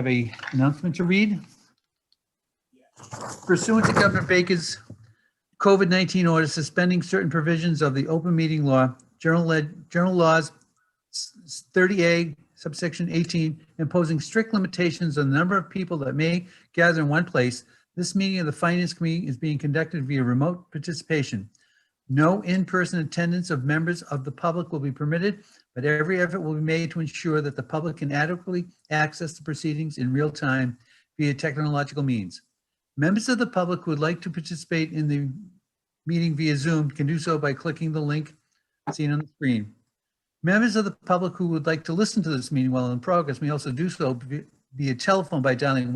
Have a announcement to read. Pursuant to Governor Baker's COVID-19 order suspending certain provisions of the open meeting law, General Laws 30A, subsection 18, imposing strict limitations on the number of people that may gather in one place, this meeting of the Finance Committee is being conducted via remote participation. No in-person attendance of members of the public will be permitted, but every effort will be made to ensure that the public can adequately access the proceedings in real time via technological means. Members of the public who would like to participate in the meeting via Zoom can do so by clicking the link seen on the screen. Members of the public who would like to listen to this meeting while in progress may also do so via telephone by dialing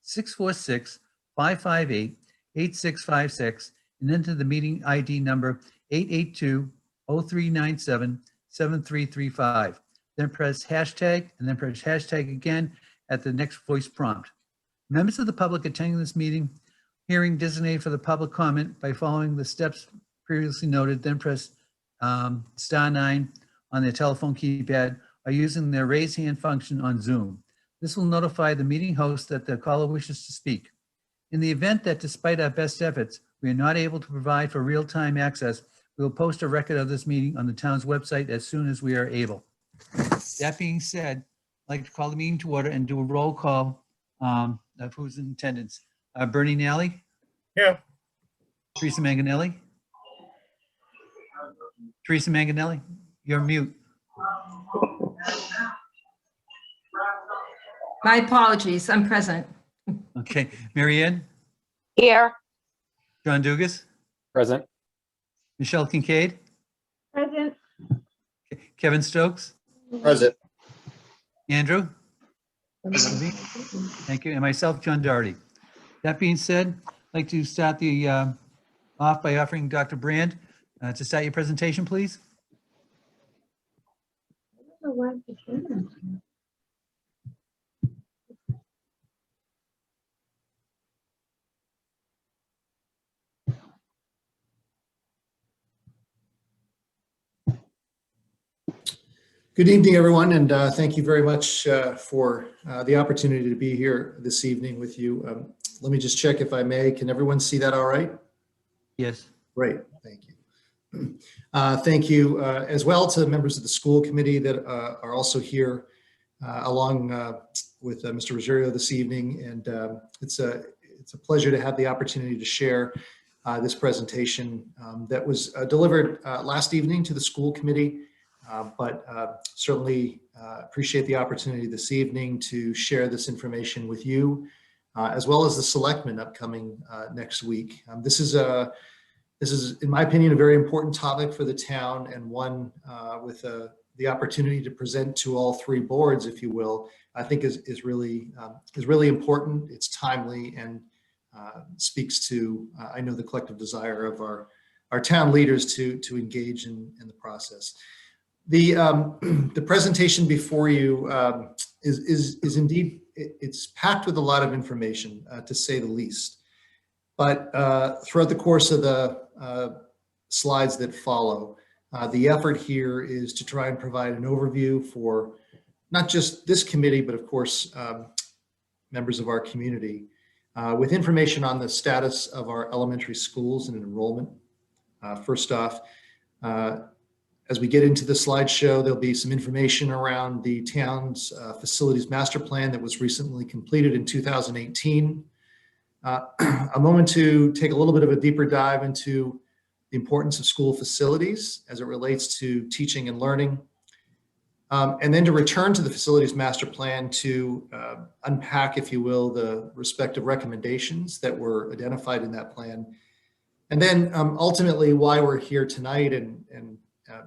1-646-558-8656 and enter the meeting ID number 882-0397-7335. Then press hashtag and then press hashtag again at the next voice prompt. Members of the public attending this hearing designated for the public comment by following the steps previously noted, then press *9 on their telephone keypad or using their raise hand function on Zoom. This will notify the meeting host that the caller wishes to speak. In the event that despite our best efforts, we are not able to provide for real-time access, we will post a record of this meeting on the town's website as soon as we are able. That being said, I'd like to call the meeting to order and do a roll call of who's in attendance. Bernie Nally? Here. Teresa Manganelli? Teresa Manganelli, you're mute. My apologies, I'm present. Okay, Mary Ann? Here. John Dugas? Present. Michelle Kincaid? Present. Kevin Stokes? Present. Andrew? Thank you. And myself, John Doherty. That being said, I'd like to start the off by offering Dr. Brand to start your presentation, please. Good evening, everyone, and thank you very much for the opportunity to be here this evening with you. Let me just check if I may. Can everyone see that all right? Yes. Great, thank you. Thank you as well to the members of the school committee that are also here along with Mr. Rosario this evening. And it's a pleasure to have the opportunity to share this presentation that was delivered last evening to the school committee. But certainly appreciate the opportunity this evening to share this information with you, as well as the selectmen upcoming next week. This is, in my opinion, a very important topic for the town, and one with the opportunity to present to all three boards, if you will, I think is really important. It's timely and speaks to, I know, the collective desire of our town leaders to engage in the process. The presentation before you is indeed, it's packed with a lot of information, to say the least. But throughout the course of the slides that follow, the effort here is to try and provide an overview for not just this committee, but of course, members of our community, with information on the status of our elementary schools and enrollment. First off, as we get into the slideshow, there'll be some information around the town's facilities master plan that was recently completed in 2018. A moment to take a little bit of a deeper dive into the importance of school facilities as it relates to teaching and learning. And then to return to the facilities master plan to unpack, if you will, the respective recommendations that were identified in that plan. And then ultimately why we're here tonight and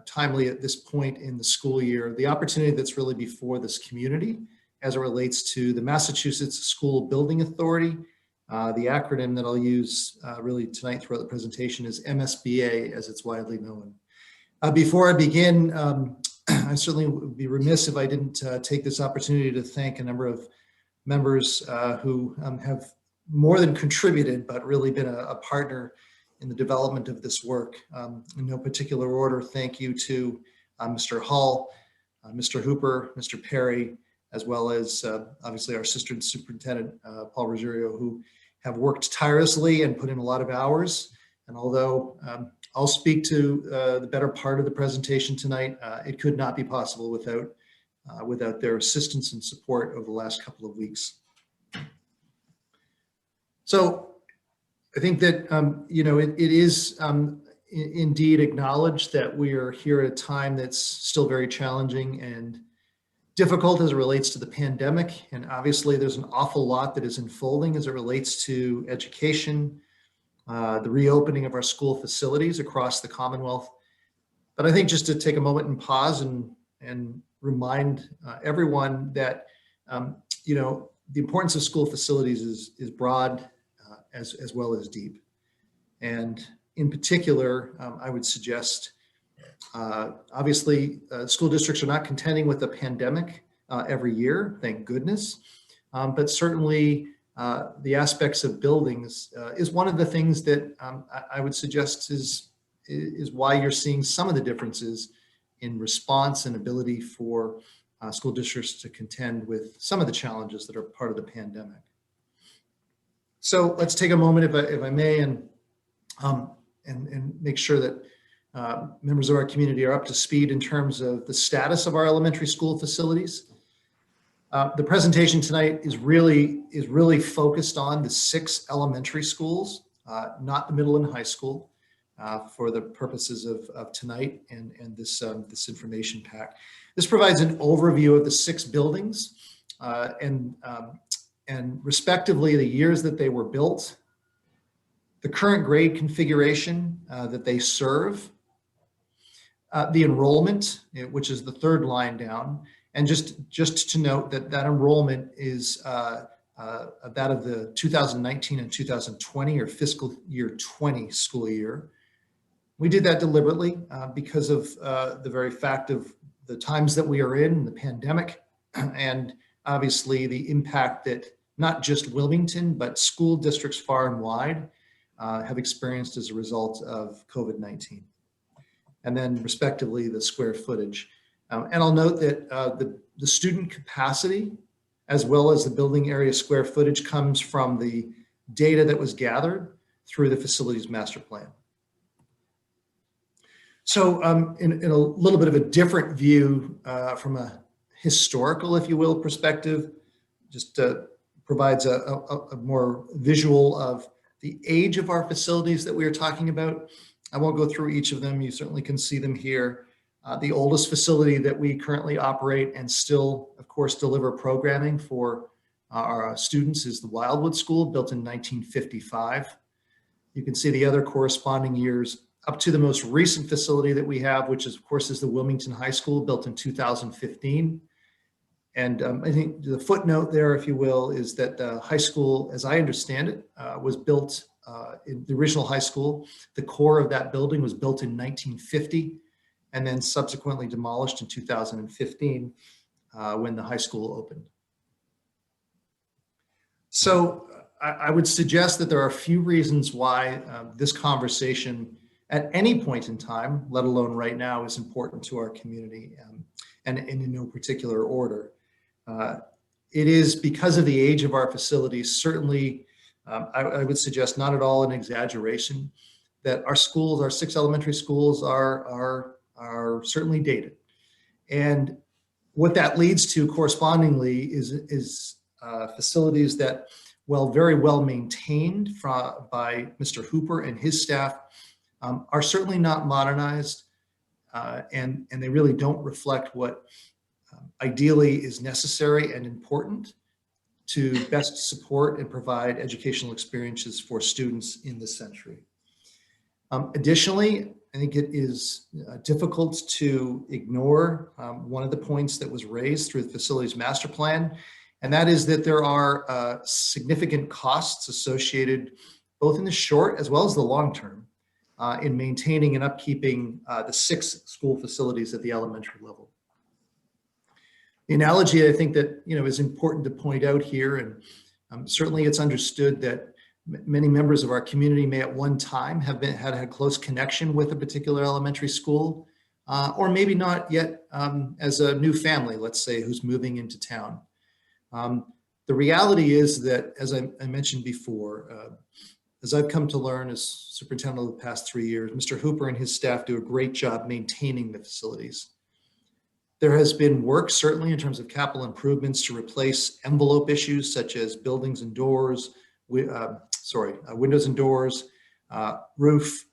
timely at this point in the school year, the opportunity that's really before this community as it relates to the Massachusetts School Building Authority. The acronym that I'll use really tonight throughout the presentation is MSBA, as it's widely known. Before I begin, I certainly would be remiss if I didn't take this opportunity to thank a number of members who have more than contributed, but really been a partner in the development of this work. In no particular order, thank you to Mr. Hall, Mr. Hooper, Mr. Perry, as well as obviously our assistant superintendent, Paul Rosario, who have worked tirelessly and put in a lot of hours. And although I'll speak to the better part of the presentation tonight, it could not be possible without their assistance and support over the last couple of weeks. So I think that, it is indeed acknowledged that we are here at a time that's still very challenging and difficult as it relates to the pandemic. And obviously there's an awful lot that is unfolding as it relates to education, the reopening of our school facilities across the Commonwealth. But I think just to take a moment and pause and remind everyone that, the importance of school facilities is broad as well as deep. And in particular, I would suggest, obviously, school districts are not contending with the pandemic every year, thank goodness. But certainly the aspects of buildings is one of the things that I would suggest is why you're seeing some of the differences in response and ability for school districts to contend with some of the challenges that are part of the pandemic. So let's take a moment, if I may, and make sure that members of our community are up to speed in terms of the status of our elementary school facilities. The presentation tonight is really focused on the 6 elementary schools, not the middle and high school, for the purposes of tonight and this information pack. This provides an overview of the 6 buildings and respectively the years that they were built, the current grade configuration that they serve, the enrollment, which is the 3rd line down. And just to note that enrollment is that of the 2019 and 2020 or fiscal year 20 school year. We did that deliberately because of the very fact of the times that we are in, the pandemic, and obviously the impact that not just Wilmington, but school districts far and wide have experienced as a result of COVID-19. And then respectively, the square footage. And I'll note that the student capacity, as well as the building area square footage, comes from the data that was gathered through the facilities master plan. So in a little bit of a different view from a historical, if you will, perspective, just provides a more visual of the age of our facilities that we are talking about. I won't go through each of them. You certainly can see them here. The oldest facility that we currently operate and still, of course, deliver programming for our students is the Wildwood School, built in 1955. You can see the other corresponding years up to the most recent facility that we have, which is, of course, is the Wilmington High School, built in 2015. And I think the footnote there, if you will, is that the high school, as I understand it, was built in the original high school. The core of that building was built in 1950 and then subsequently demolished in 2015 when the high school opened. So I would suggest that there are a few reasons why this conversation at any point in time, let alone right now, is important to our community, and in no particular order. It is because of the age of our facilities, certainly, I would suggest not at all an exaggeration, that our schools, our 6 elementary schools are certainly dated. And what that leads to correspondingly is facilities that, while very well maintained by Mr. Hooper and his staff, are certainly not modernized, and they really don't reflect what ideally is necessary and important to best support and provide educational experiences for students in this century. Additionally, I think it is difficult to ignore one of the points that was raised through the facilities master plan, and that is that there are significant costs associated both in the short as well as the long term in maintaining and upkeeping the 6 school facilities at the elementary level. The analogy I think that is important to point out here, and certainly it's understood that many members of our community may at one time have had a close connection with a particular elementary school. or maybe not yet as a new family, let's say, who's moving into town. The reality is that, as I mentioned before, as I've come to learn as superintendent over the past 3 years, Mr. Hooper and his staff do a great job maintaining the facilities. There has been work, certainly, in terms of capital improvements to replace envelope issues such as buildings and doors, windows and doors, roof,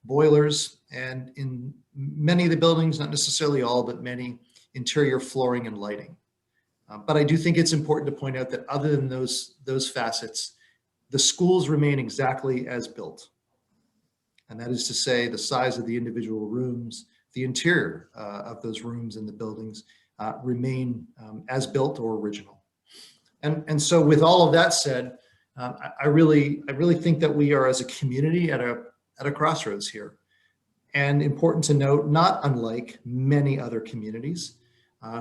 boilers, and in many of the buildings, not necessarily all, but many, interior flooring and lighting. But I do think it's important to point out that other than those facets, the schools remain exactly as built. And that is to say, the size of the individual rooms, the interior of those rooms in the buildings remain as built or original. And so with all of that said, I really think that we are, as a community, at a crossroads here. And important to note, not unlike many other communities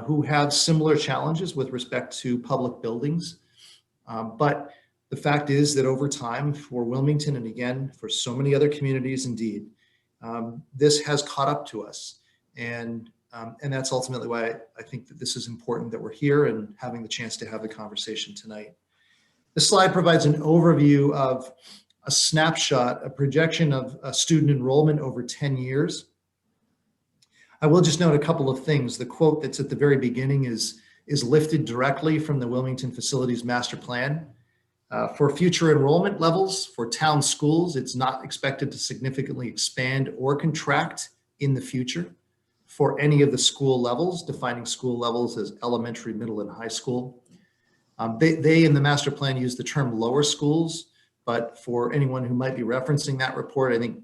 who have similar challenges with respect to public buildings. But the fact is that over time, for Wilmington, and again, for so many other communities indeed, this has caught up to us. And that's ultimately why I think that this is important that we're here and having the chance to have the conversation tonight. This slide provides an overview of a snapshot, a projection of student enrollment over 10 years. I will just note a couple of things. The quote that's at the very beginning is lifted directly from the Wilmington Facilities Master Plan. For future enrollment levels for town schools, it's not expected to significantly expand or contract in the future for any of the school levels, defining school levels as elementary, middle, and high school. They in the master plan use the term lower schools, but for anyone who might be referencing that report, I think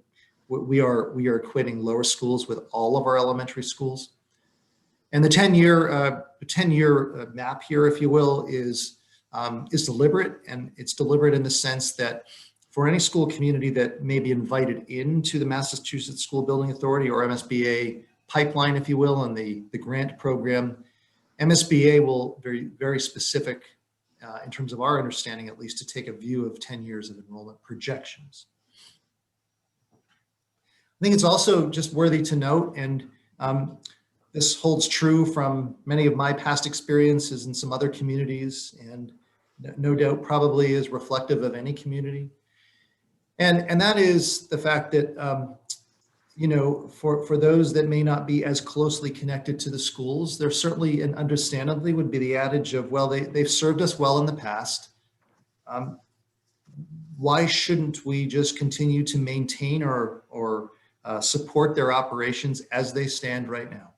we are equating lower schools with all of our elementary schools. And the 10-year map here, if you will, is deliberate, and it's deliberate in the sense that for any school community that may be invited into the Massachusetts School Building Authority or MSBA pipeline, if you will, and the grant program, MSBA will very specific in terms of our understanding, at least, to take a view of 10 years of enrollment projections. I think it's also just worthy to note, and this holds true from many of my past experiences in some other communities, and no doubt probably is reflective of any community. And that is the fact that, you know, for those that may not be as closely connected to the schools, there certainly and understandably would be the adage of, well, they've served us well in the past. Why shouldn't we just continue to maintain or support their operations as they stand right now?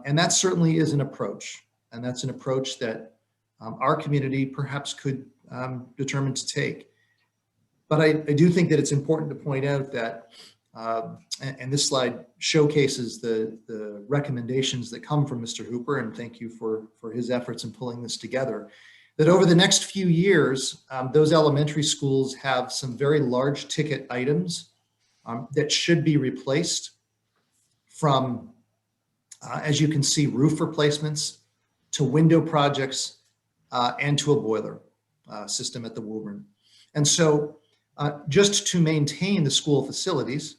And that certainly is an approach. And that's an approach that our community perhaps could determine to take. But I do think that it's important to point out that, and this slide showcases the recommendations that come from Mr. Hooper, and thank you for his efforts in pulling this together, that over the next few years, those elementary schools have some very large ticket items that should be replaced, from, as you can see, roof replacements to window projects and to a boiler system at the WOBURN. And so just to maintain the school facilities,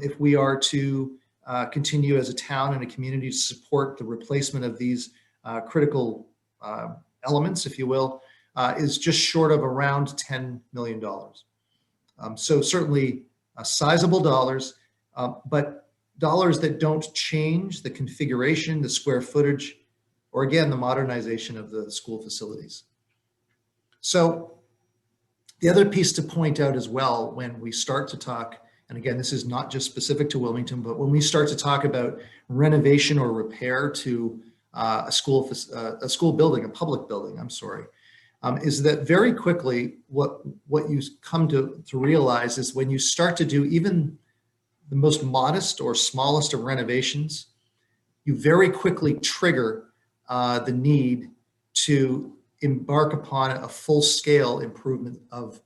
if we are to continue as a town and a community to support the replacement of these critical elements, if you will, is just short of around $10 million. So certainly sizable dollars, but dollars that don't change the configuration, the square footage, or again, the modernization of the school facilities. So the other piece to point out as well, when we start to talk, and again, this is not just specific to Wilmington, but when we start to talk about renovation or repair to a school building, a public building, I'm sorry, is that very quickly what you come to realize is when you start to do even the most modest or smallest of renovations, you very quickly trigger the need to embark upon a full-scale improvement of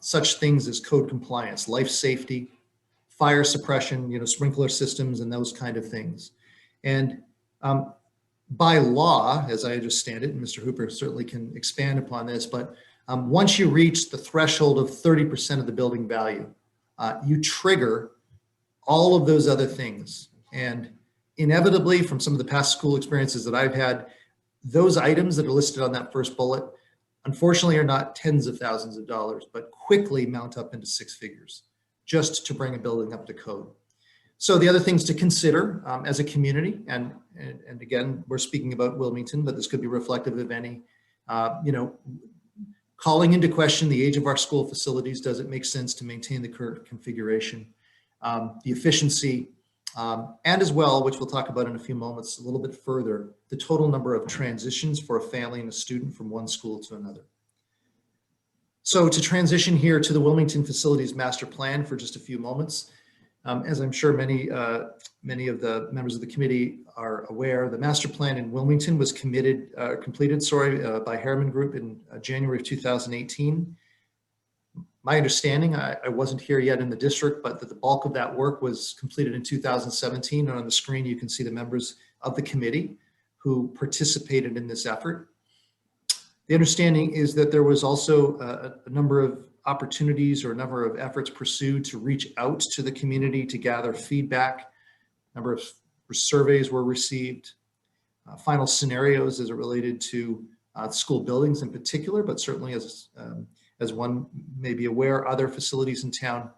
such things as code compliance, life safety, fire suppression, you know, sprinkler systems, and those kind of things. And by law, as I understand it, and Mr. Hooper certainly can expand upon this, but once you reach the threshold of 30% of the building value, you trigger all of those other things. And inevitably, from some of the past school experiences that I've had, those items that are listed on that first bullet, unfortunately, are not tens of thousands of dollars, but quickly mount up into six figures just to bring a building up to code. So the other things to consider as a community, and again, we're speaking about Wilmington, but this could be reflective of any, calling into question the age of our school facilities. Does it make sense to maintain the current configuration? The efficiency, and as well, which we'll talk about in a few moments, a little bit further, the total number of transitions for a family and a student from one school to another. So to transition here to the Wilmington Facilities Master Plan for just a few moments, as I'm sure many of the members of the committee are aware, the master plan in Wilmington was completed by Harriman Group in January of 2018. My understanding, I wasn't here yet in the district, but that the bulk of that work was completed in 2017. And on the screen, you can see the members of the committee who participated in this effort. The understanding is that there was also a number of opportunities or a number of efforts pursued to reach out to the community to gather feedback. A number of surveys were received, final scenarios as it related to school buildings in particular, but certainly as one may be aware, other facilities in town.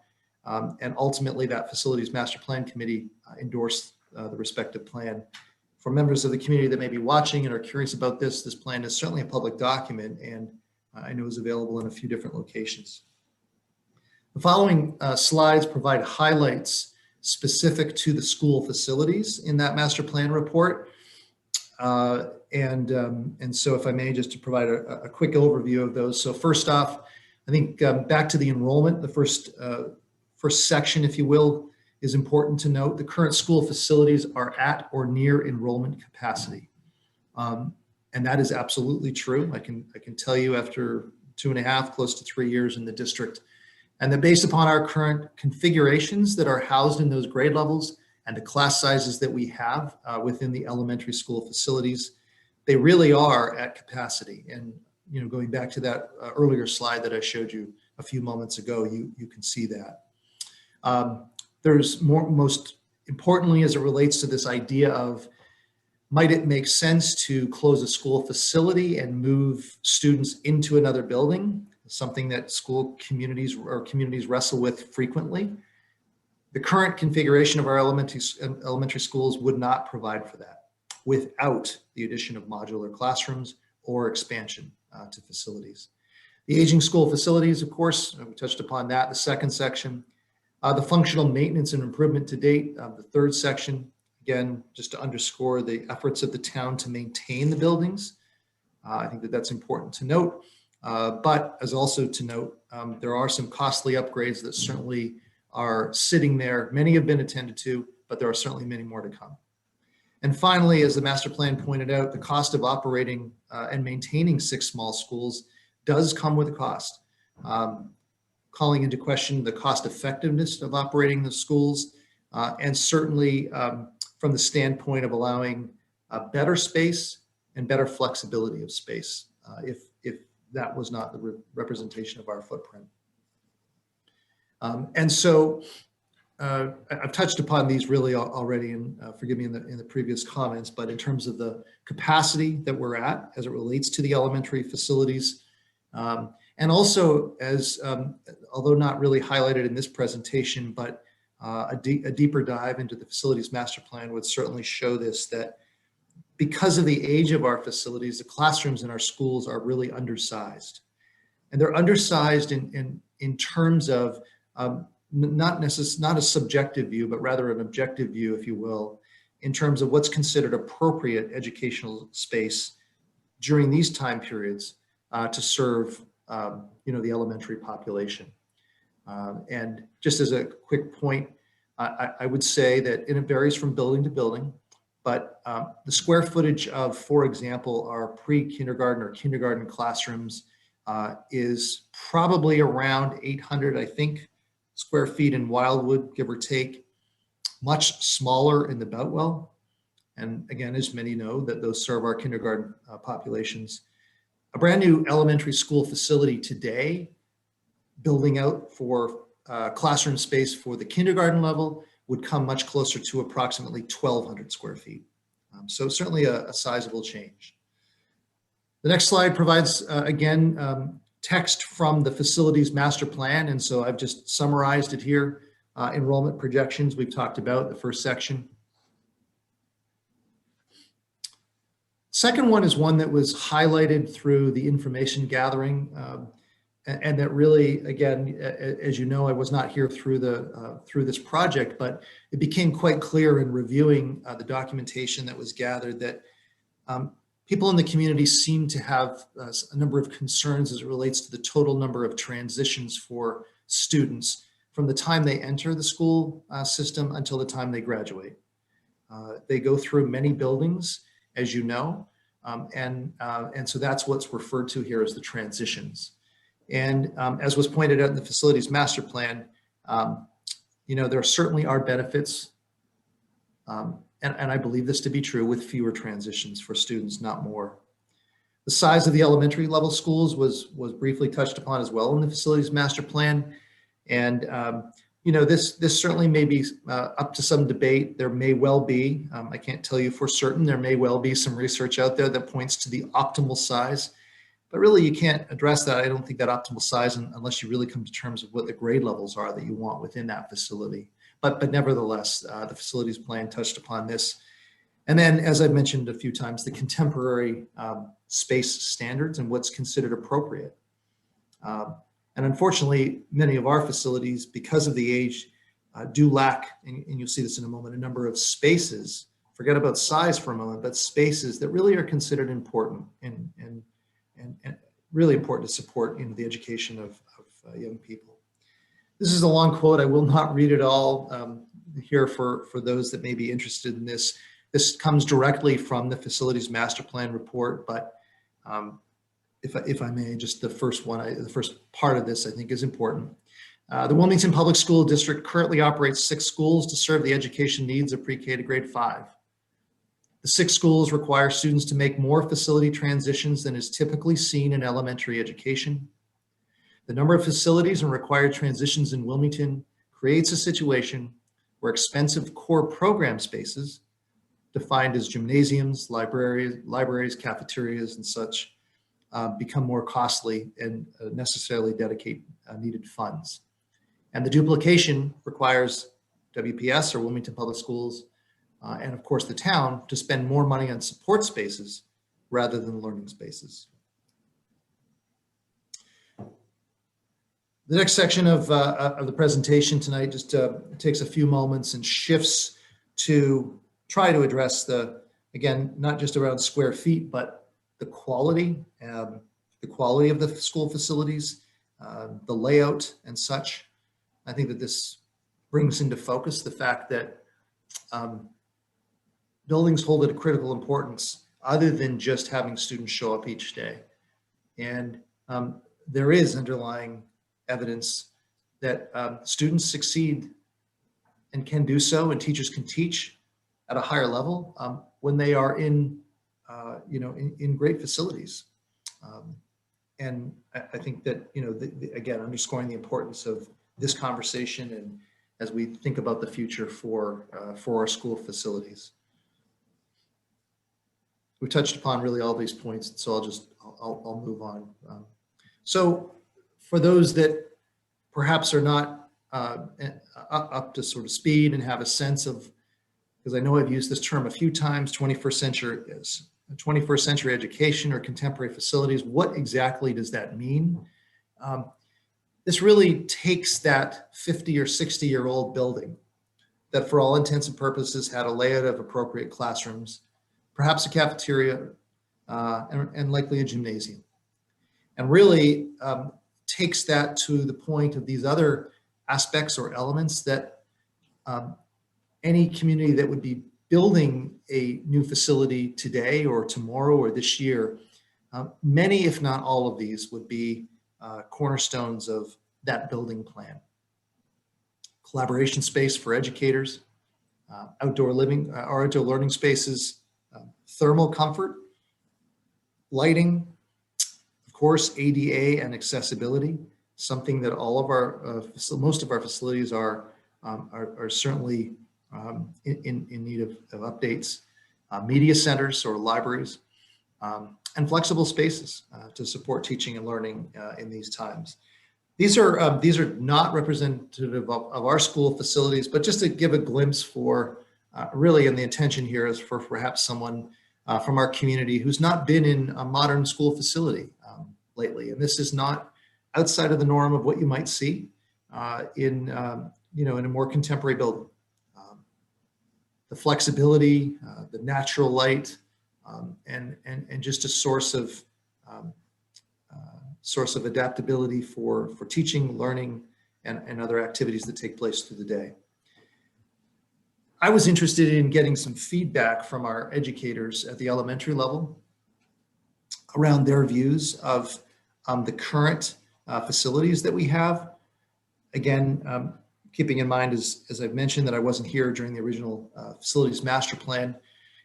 And ultimately that Facilities Master Plan Committee endorsed the respective plan. For members of the community that may be watching and are curious about this plan is certainly a public document, and I know is available in a few different locations. The following slides provide highlights specific to the school facilities in that master plan report. And so if I may, just to provide a quick overview of those. So first off, I think back to the enrollment, the first section, if you will, is important to note. The current school facilities are at or near enrollment capacity. And that is absolutely true. I can tell you after 2.5, close to 3 years in the district, and that based upon our current configurations that are housed in those grade levels and the class sizes that we have within the elementary school facilities, they really are at capacity. And going back to that earlier slide that I showed you a few moments ago, you can see that. There's most importantly, as it relates to this idea of, might it make sense to close a school facility and move students into another building? Something that school communities wrestle with frequently. The current configuration of our elementary schools would not provide for that without the addition of modular classrooms or expansion to facilities. The aging school facilities, of course, we touched upon that, the second section. The functional maintenance and improvement to date, the third section. Again, just to underscore the efforts of the town to maintain the buildings. I think that that's important to note. But as also to note, there are some costly upgrades that certainly are sitting there. Many have been attended to, but there are certainly many more to come. And finally, as the master plan pointed out, the cost of operating and maintaining 6 small schools does come with a cost. Calling into question the cost effectiveness of operating the schools, and certainly from the standpoint of allowing better space and better flexibility of space, if that was not the representation of our footprint. And so I've touched upon these really already, and forgive me in the previous comments, but in terms of the capacity that we're at as it relates to the elementary facilities, and also as, although not really highlighted in this presentation, but a deeper dive into the facilities master plan would certainly show this, that because of the age of our facilities, the classrooms in our schools are really undersized. And they're undersized in terms of not a subjective view, but rather an objective view, if you will, in terms of what's considered appropriate educational space during these time periods to serve the elementary population. And just as a quick point, I would say that it varies from building to building, but the square footage of, for example, our pre-kindergarten or kindergarten classrooms is probably around 800, I think, square feet in Wildwood, give or take, much smaller in the Boutwell. And again, as many know, that those serve our kindergarten populations. A brand new elementary school facility today, building out for classroom space for the kindergarten level, would come much closer to approximately 1,200 square feet. So certainly a sizable change. The next slide provides, again, text from the facilities master plan. And so I've just summarized it here. Enrollment projections, we've talked about the first section. Second one is one that was highlighted through the information gathering. And that really, again, as you know, I was not here through this project, but it became quite clear in reviewing the documentation that was gathered that people in the community seem to have a number of concerns as it relates to the total number of transitions for students from the time they enter the school system until the time they graduate. They go through many buildings, as you know, and so that's what's referred to here as the transitions. And as was pointed out in the facilities master plan, there certainly are benefits, and I believe this to be true, with fewer transitions for students, not more. The size of the elementary level schools was briefly touched upon as well in the facilities master plan. And this certainly may be up to some debate. There may well be, I can't tell you for certain, there may well be some research out there that points to the optimal size. But really, you can't address that. I don't think that optimal size unless you really come to terms of what the grade levels are that you want within that facility. But nevertheless, the facilities plan touched upon this. And then, as I've mentioned a few times, the contemporary space standards and what's considered appropriate. And unfortunately, many of our facilities, because of the age, do lack, and you'll see this in a moment, a number of spaces. Forget about size for a moment, but spaces that really are considered important and really important to support the education of young people. This is a long quote. I will not read it all here for those that may be interested in this. This comes directly from the facilities master plan report, but if I may, just the first part of this I think is important. The Wilmington Public School District currently operates 6 schools to serve the education needs of pre-K to grade 5. The 6 schools require students to make more facility transitions than is typically seen in elementary education. The number of facilities and required transitions in Wilmington creates a situation where expensive core program spaces, defined as gymnasiums, libraries, cafeterias, and such, become more costly and necessarily dedicate needed funds. And the duplication requires WPS, or Wilmington Public Schools, and of course the town, to spend more money on support spaces rather than learning spaces. The next section of the presentation tonight just takes a few moments and shifts to try to address again, not just around square feet, but the quality of the school facilities, the layout and such. I think that this brings into focus the fact that buildings hold a critical importance other than just having students show up each day. And there is underlying evidence that students succeed and can do so, and teachers can teach at a higher level when they are in great facilities. And I think that, again, underscoring the importance of this conversation and as we think about the future for our school facilities. We touched upon really all these points, so I'll move on. So for those that perhaps are not up to sort of speed and have a sense of, because I know I've used this term a few times, 21st century education or contemporary facilities, what exactly does that mean? This really takes that 50 or 60-year-old building that for all intents and purposes had a layout of appropriate classrooms, perhaps a cafeteria, and likely a gymnasium, and really takes that to the point of these other aspects or elements that any community that would be building a new facility today or tomorrow or this year, many, if not all of these, would be cornerstones of that building plan. Collaboration space for educators, outdoor living or outdoor learning spaces, thermal comfort, lighting, of course, ADA and accessibility, something that all of our, most of our facilities are are certainly in need of updates. Media centers or libraries, and flexible spaces to support teaching and learning in these times. These are not representative of our school facilities, but just to give a glimpse for really, and the intention here is for perhaps someone from our community who's not been in a modern school facility lately. And this is not outside of the norm of what you might see in a more contemporary building. The flexibility, the natural light, and just a source of adaptability for teaching, learning, and other activities that take place through the day. I was interested in getting some feedback from our educators at the elementary level around their views of the current facilities that we have. Again, keeping in mind, as I've mentioned, that I wasn't here during the original facilities master plan.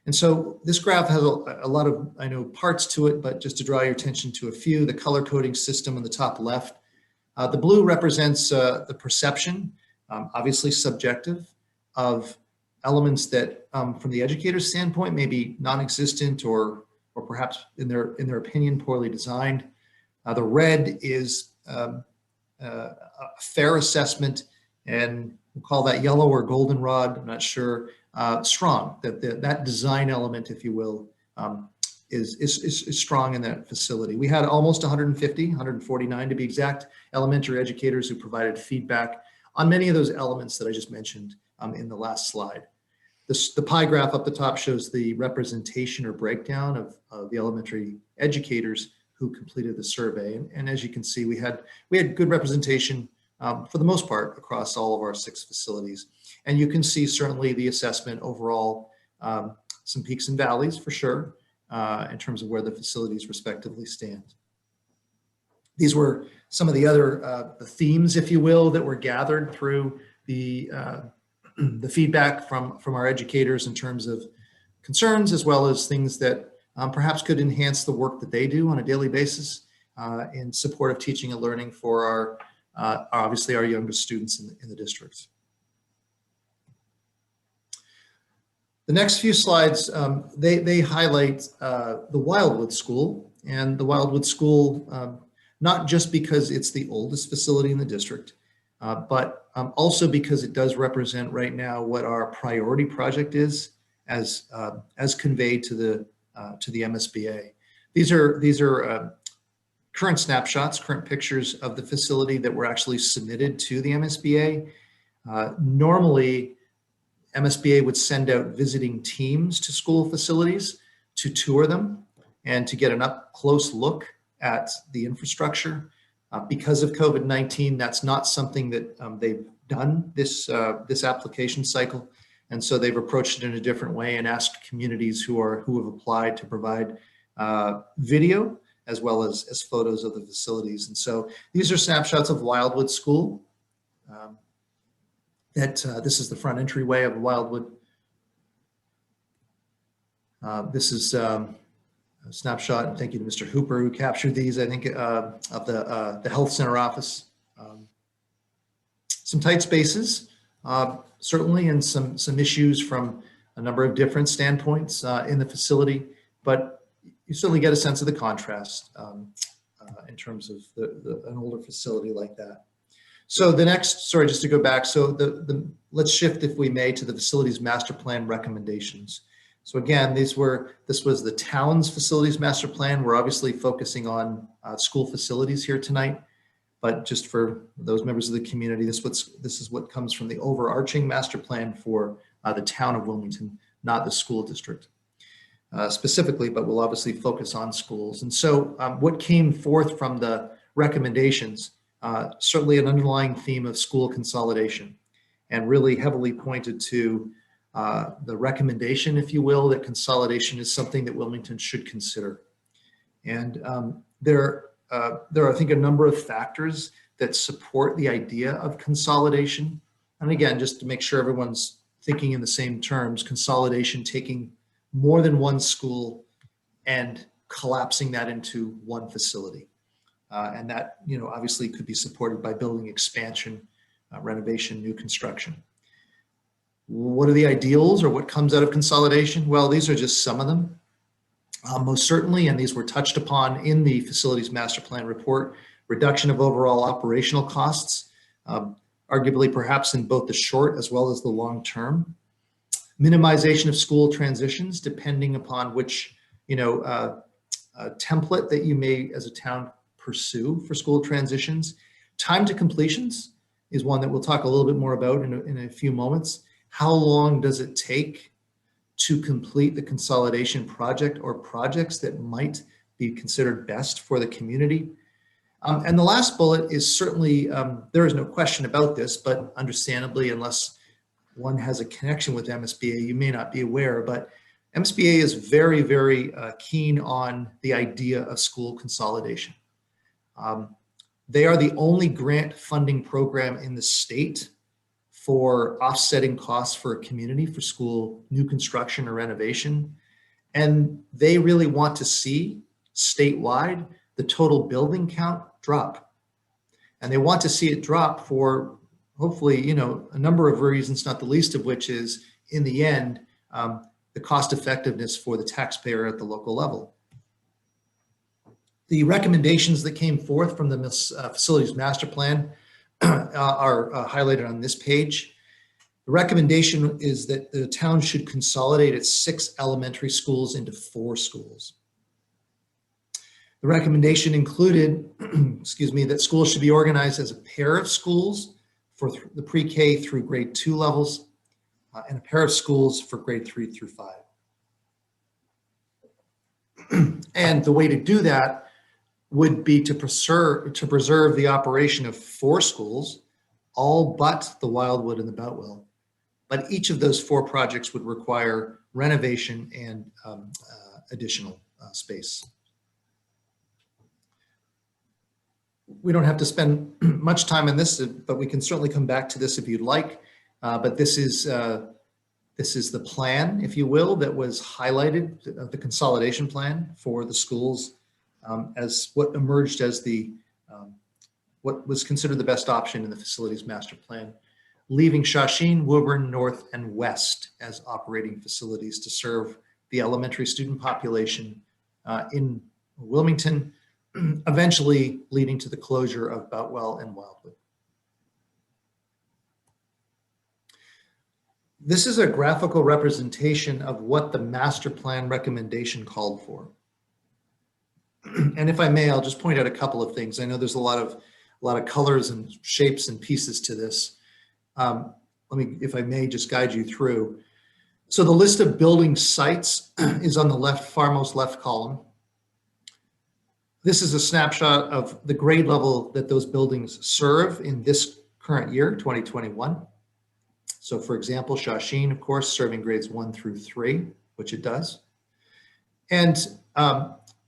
And so this graph has a lot of, I know, parts to it, but just to draw your attention to a few, the color coding system on the top left. The blue represents the perception, obviously subjective, of elements that from the educator's standpoint may be non-existent or perhaps in their opinion poorly designed. The red is a fair assessment, and we'll call that yellow or goldenrod, I'm not sure, strong, that design element, if you will, is strong in that facility. We had almost 149 to be exact, elementary educators who provided feedback on many of those elements that I just mentioned in the last slide. The pie graph up the top shows the representation or breakdown of the elementary educators who completed the survey. And as you can see, we had good representation for the most part across all of our 6 facilities. And you can see certainly the assessment overall, some peaks and valleys for sure, in terms of where the facilities respectively stand. These were some of the other themes, if you will, that were gathered through the feedback from our educators in terms of concerns, as well as things that perhaps could enhance the work that they do on a daily basis in support of teaching and learning for our obviously our youngest students in the districts. The next few slides, they highlight the Wildwood School, and the Wildwood School, not just because it's the oldest facility in the district, but also because it does represent right now what our priority project is as conveyed to the MSBA. These are current snapshots, current pictures of the facility that were actually submitted to the MSBA. Normally, MSBA would send out visiting teams to school facilities to tour them and to get an up-close look at the infrastructure. Because of COVID-19, that's not something that they've done this application cycle. And so they've approached it in a different way and asked communities who have applied to provide video as well as photos of the facilities. And so these are snapshots of Wildwood School. This is the front entryway of Wildwood. This is a snapshot, and thank you to Mr. Hooper who captured these, I think, of the health center office. Some tight spaces, certainly, and some issues from a number of different standpoints in the facility, but you certainly get a sense of the contrast in terms of an older facility like that. So the next, sorry, just to go back, so let's shift, if we may, to the facilities master plan recommendations. So again, this was the town's facilities master plan. We're obviously focusing on school facilities here tonight, but just for those members of the community, this is what comes from the overarching master plan for the town of Wilmington, not the school district specifically, but we'll obviously focus on schools. And so what came forth from the recommendations, certainly an underlying theme of school consolidation, and really heavily pointed to the recommendation, if you will, that consolidation is something that Wilmington should consider. And there are, I think, a number of factors that support the idea of consolidation. And again, just to make sure everyone's thinking in the same terms, consolidation, taking more than one school and collapsing that into one facility. And that, obviously could be supported by building expansion, renovation, new construction. What are the ideals or what comes out of consolidation? Well, these are just some of them. Most certainly, and these were touched upon in the Facilities Master Plan report, reduction of overall operational costs, arguably perhaps in both the short as well as the long term. Minimization of school transitions, depending upon which template that you may as a town pursue for school transitions. Time to completions is one that we'll talk a little bit more about in a few moments. How long does it take to complete the consolidation project or projects that might be considered best for the community? And the last bullet is certainly, there is no question about this, but understandably, unless one has a connection with MSBA, you may not be aware, but MSBA is very, very keen on the idea of school consolidation. They are the only grant funding program in the state for offsetting costs for a community for school new construction or renovation. And they really want to see statewide the total building count drop. And they want to see it drop for hopefully, a number of reasons, not the least of which is in the end, the cost effectiveness for the taxpayer at the local level. The recommendations that came forth from the Facilities Master Plan are highlighted on this page. The recommendation is that the town should consolidate its 6 elementary schools into 4 schools. The recommendation included, that schools should be organized as a pair of schools for the pre-K through grade 2 levels and a pair of schools for grade 3 through 5. And the way to do that would be to preserve the operation of 4 schools, all but the Wildwood and the Boutwell. But each of those 4 projects would require renovation and additional space. We don't have to spend much time on this, but we can certainly come back to this if you'd like. But this is the plan, if you will, that was highlighted, the consolidation plan for the schools as what emerged as what was considered the best option in the Facilities Master Plan, leaving SHAWSHEEN, WOBURN, North, and West as operating facilities to serve the elementary student population in Wilmington, eventually leading to the closure of Boutwell and Wildwood. This is a graphical representation of what the master plan recommendation called for. And if I may, I'll just point out a couple of things. I know there's a lot of colors and shapes and pieces to this. Let me, if I may, just guide you through. So the list of building sites is on the left, farmost left column. This is a snapshot of the grade level that those buildings serve in this current year, 2021. So for example, SHAWSHEEN, of course, serving grades 1 through 3, which it does. And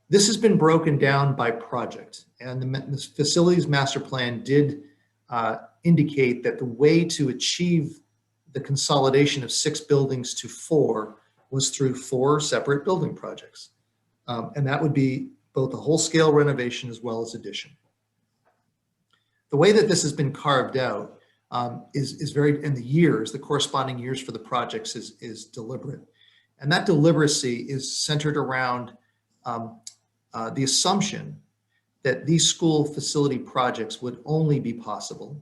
this has been broken down by project. And the Facilities Master Plan did indicate that the way to achieve the consolidation of 6 buildings to 4 was through 4 separate building projects. And that would be both a whole-scale renovation as well as addition. The way that this has been carved out is very, in the years, the corresponding years for the projects is deliberate. And that deliberacy is centered around the assumption that these school facility projects would only be possible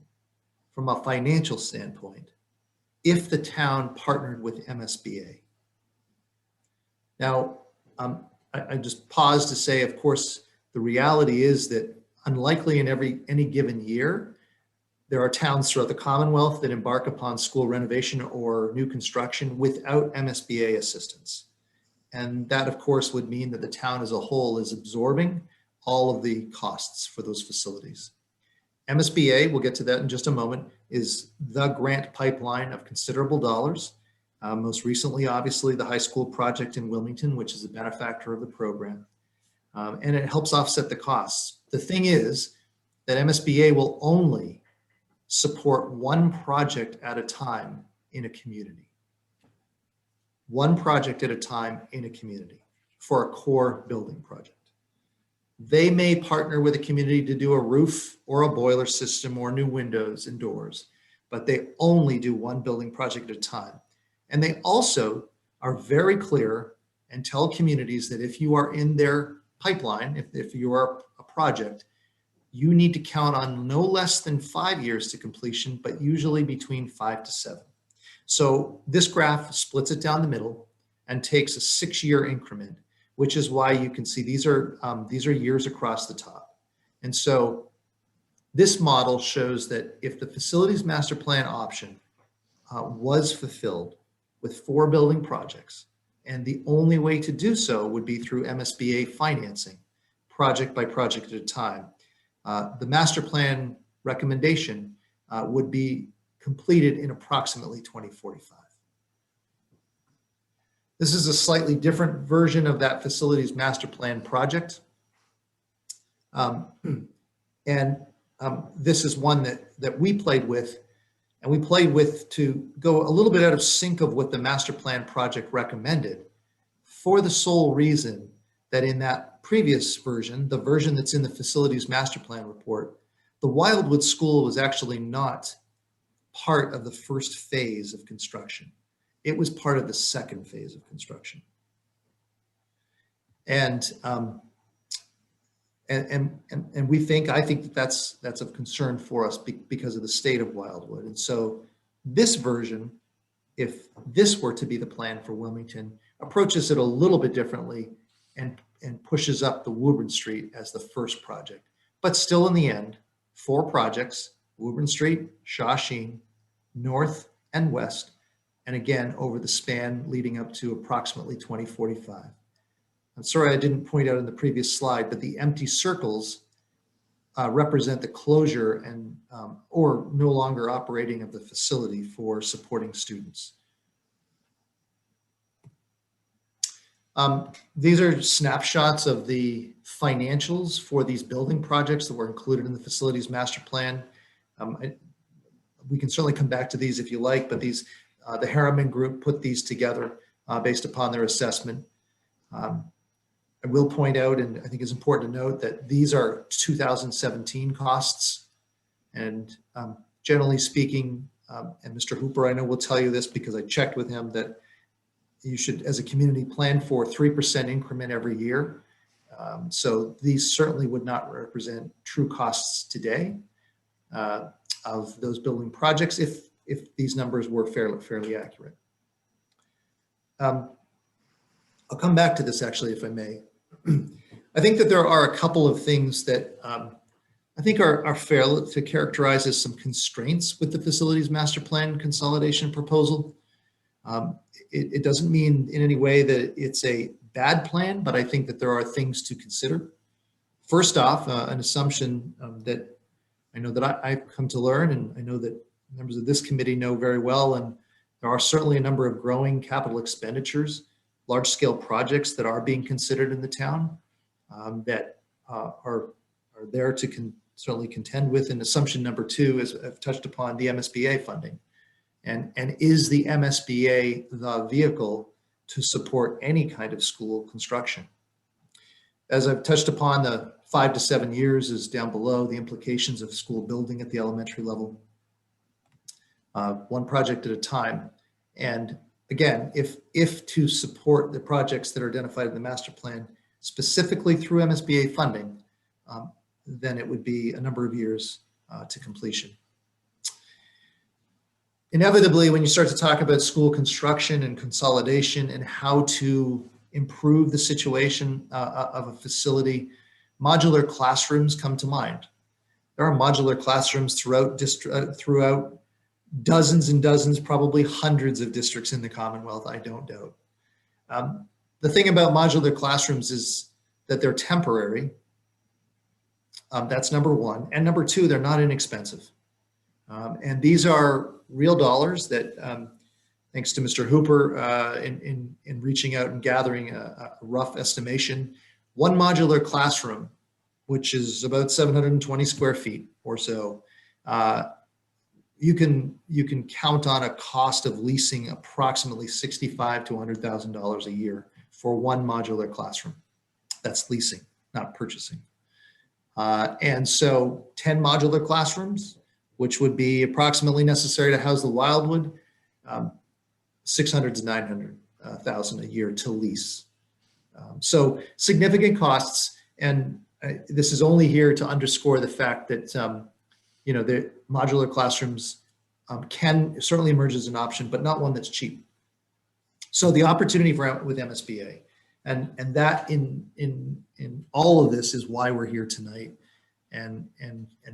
from a financial standpoint if the town partnered with MSBA. Now, I just pause to say, of course, the reality is that unlikely in any given year, there are towns throughout the Commonwealth that embark upon school renovation or new construction without MSBA assistance. And that, of course, would mean that the town as a whole is absorbing all of the costs for those facilities. MSBA, we'll get to that in just a moment, is the grant pipeline of considerable dollars. Most recently, obviously, the high school project in Wilmington, which is a benefactor of the program. And it helps offset the costs. The thing is that MSBA will only support 1 project at a time in a community. 1 project at a time in a community for a core building project. They may partner with a community to do a roof or a boiler system or new windows and doors, but they only do 1 building project at a time. And they also are very clear and tell communities that if you are in their pipeline, if you are a project, you need to count on no less than 5 years to completion, but usually between 5 to 7. So this graph splits it down the middle and takes a 6-year increment, which is why you can see these are years across the top. And so this model shows that if the facilities master plan option was fulfilled with 4 building projects, and the only way to do so would be through MSBA financing, project by project at a time, the master plan recommendation would be completed in approximately 2045. This is a slightly different version of that facilities master plan project. This is one that we played with, and we played with to go a little bit out of sync of what the master plan project recommended, for the sole reason that in that previous version, the version that's in the facilities master plan report, the Wildwood School was actually not part of the first phase of construction. It was part of the second phase of construction. And we think, I think that's of concern for us because of the state of Wildwood. And so this version, if this were to be the plan for Wilmington, approaches it a little bit differently and pushes up the Woburn Street as the first project. But still in the end, 4 projects, Woburn Street, SHAWSHEEN, North and West, and again, over the span leading up to approximately 2045. I'm sorry I didn't point out in the previous slide, but the empty circles represent the closure and or no longer operating of the facility for supporting students. These are snapshots of the financials for these building projects that were included in the facilities master plan. We can certainly come back to these if you like, but these the Harriman Group put these together based upon their assessment. I will point out, and I think it's important to note, that these are 2017 costs. And generally speaking, and Mr. Hooper, I know will tell you this because I checked with him, that you should, as a community, plan for 3% increment every year. So these certainly would not represent true costs today of those building projects if these numbers were fairly accurate. I'll come back to this actually, if I may. I think that there are a couple of things that I think are fair to characterize as some constraints with the facilities master plan consolidation proposal. It doesn't mean in any way that it's a bad plan, but I think that there are things to consider. First off, an assumption that I know that I've come to learn, and I know that members of this committee know very well, and there are certainly a number of growing capital expenditures, large-scale projects that are being considered in the town that are there to certainly contend with. And assumption number 2 is I've touched upon the MSBA funding. And is the MSBA the vehicle to support any kind of school construction? As I've touched upon, the 5 to 7 years is down below, the implications of school building at the elementary level, one project at a time. And again, if to support the projects that are identified in the master plan, specifically through MSBA funding, then it would be a number of years to completion. Inevitably, when you start to talk about school construction and consolidation and how to improve the situation of a facility, modular classrooms come to mind. There are modular classrooms throughout dozens and dozens, probably hundreds of districts in the Commonwealth, I don't doubt. The thing about modular classrooms is that they're temporary. That's number 1. And number 2, they're not inexpensive. And these are real dollars that, thanks to Mr. Hooper in reaching out and gathering a rough estimation, one modular classroom, which is about 720 square feet or so, you can count on a cost of leasing approximately $65,000 to $100,000 a year for one modular classroom. That's leasing, not purchasing. And so 10 modular classrooms, which would be approximately necessary to house the Wildwood, 600 to 900,000 a year to lease. So significant costs, and this is only here to underscore the fact that you know, the modular classrooms can certainly emerge as an option, but not one that's cheap. So the opportunity with MSBA, and that in all of this is why we're here tonight. And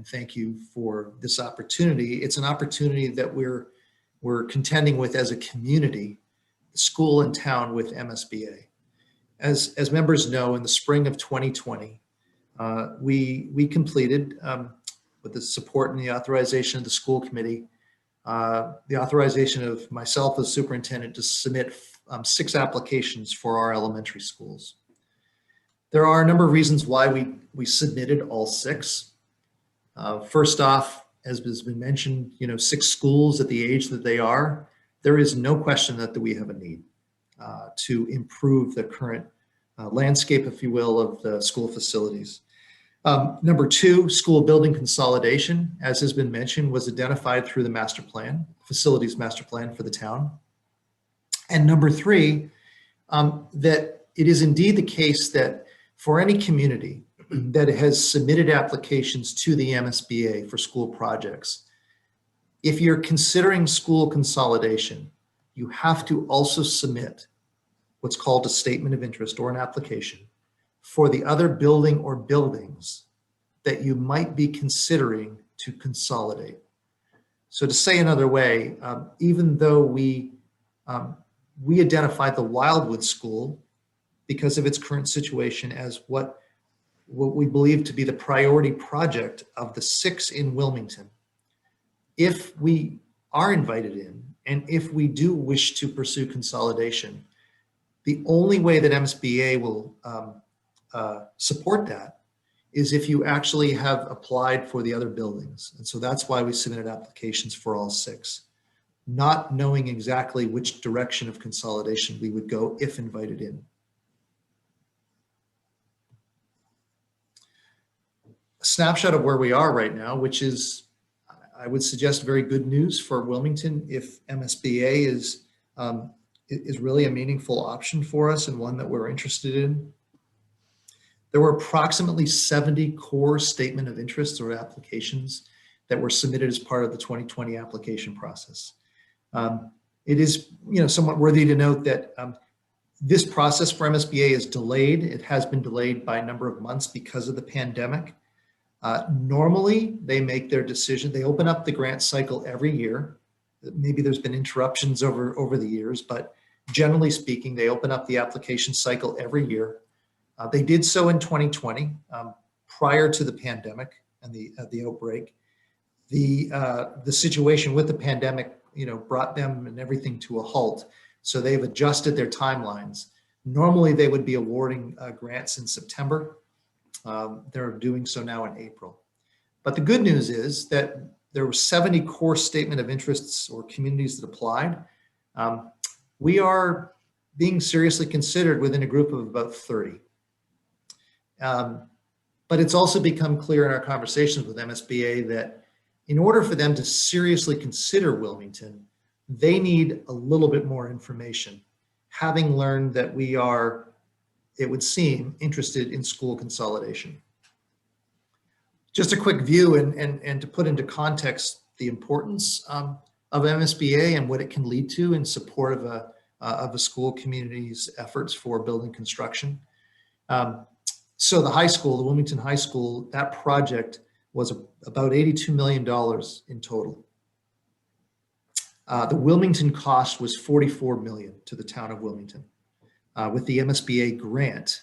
thank you for this opportunity. It's an opportunity that we're contending with as a community, the school and town, with MSBA. As members know, in the spring of 2020, we completed, with the support and the authorization of the school committee, the authorization of myself as superintendent to submit 6 applications for our elementary schools. There are a number of reasons why we submitted all 6. First off, as has been mentioned, you know, 6 schools at the age that they are, there is no question that we have a need to improve the current landscape, if you will, of the school facilities. Number 2, school building consolidation, as has been mentioned, was identified through the master plan, facilities master plan for the town. And number 3, that it is indeed the case that for any community that has submitted applications to the MSBA for school projects, if you're considering school consolidation, you have to also submit what's called a statement of interest or an application for the other building or buildings that you might be considering to consolidate. So to say another way, even though we identified the Wildwood School because of its current situation as what we believe to be the priority project of the 6 in Wilmington, if we are invited in and if we do wish to pursue consolidation, the only way that MSBA will support that is if you actually have applied for the other buildings. And so that's why we submitted applications for all 6, not knowing exactly which direction of consolidation we would go if invited in. A snapshot of where we are right now, which is, I would suggest, very good news for Wilmington if MSBA is really a meaningful option for us and one that we're interested in. There were approximately 70 core statement of interests or applications that were submitted as part of the 2020 application process. It is, you know, somewhat worthy to note that this process for MSBA is delayed. It has been delayed by a number of months because of the pandemic. Normally, they make their decision. They open up the grant cycle every year. Maybe there's been interruptions over the years, but generally speaking, they open up the application cycle every year. They did so in 2020, prior to the pandemic and the outbreak. The situation with the pandemic, you know, brought them and everything to a halt. So they've adjusted their timelines. Normally, they would be awarding grants in September. They're doing so now in April. But the good news is that there were 70 core statement of interests or communities that applied. We are being seriously considered within a group of about 30. But it's also become clear in our conversations with MSBA that in order for them to seriously consider Wilmington, they need a little bit more information, having learned that we are, it would seem, interested in school consolidation. Just a quick view and to put into context the importance of MSBA and what it can lead to in support of a school community's efforts for building construction. So the high school, the Wilmington High School, that project was about $82 million in total. The Wilmington cost was $44 million to the town of Wilmington, with the MSBA grant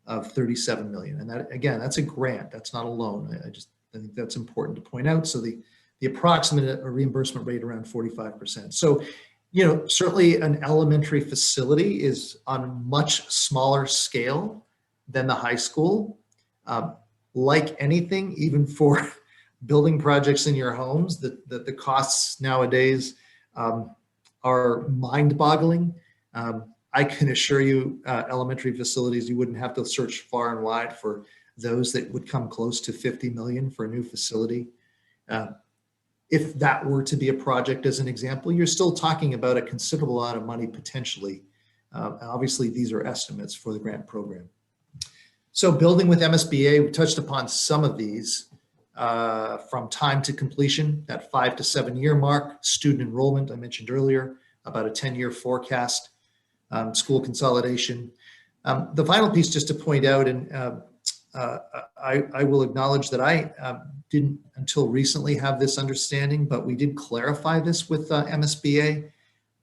of $37 million. And that, again, that's a grant, that's not a loan. I think that's important to point out. So the approximate reimbursement rate around 45%. So, you know, certainly an elementary facility is on a much smaller scale than the high school. Like anything, even for building projects in your homes, the costs nowadays are mind-boggling. I can assure you, elementary facilities, you wouldn't have to search far and wide for those that would come close to 50 million for a new facility. if that were to be a project as an example, you're still talking about a considerable amount of money potentially. Obviously, these are estimates for the grant program. So building with MSBA, we touched upon some of these from time to completion, that 5 to 7 year mark, student enrollment I mentioned earlier, about a 10-year forecast, school consolidation. The final piece just to point out, and I will acknowledge that I didn't until recently have this understanding, but we did clarify this with MSBA.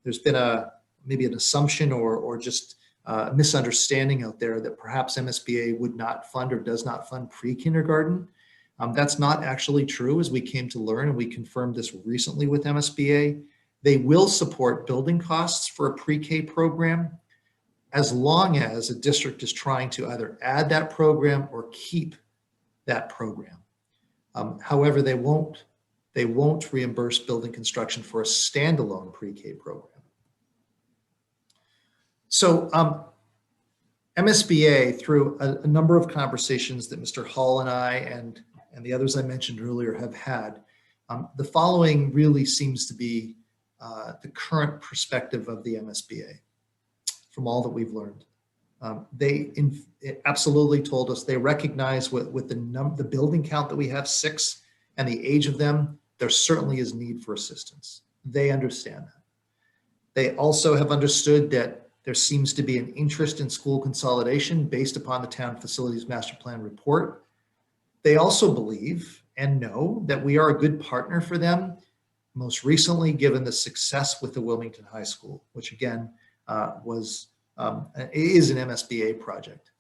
There's been maybe an assumption or just a misunderstanding out there that perhaps MSBA would not fund or does not fund pre-kindergarten. That's not actually true, as we came to learn, and we confirmed this recently with MSBA. They will support building costs for a pre-K program as long as a district is trying to either add that program or keep that program. However, they won't reimburse building construction for a standalone pre-K program. So MSBA, through a number of conversations that Mr. Hall and I and the others I mentioned earlier have had, the following really seems to be the current perspective of the MSBA from all that we've learned. They absolutely told us they recognize with the building count that we have, 6, and the age of them, there certainly is need for assistance. They understand that. They also have understood that there seems to be an interest in school consolidation based upon the Town Facilities Master Plan report. They also believe and know that we are a good partner for them, most recently given the success with the Wilmington High School, which again is an MSBA project.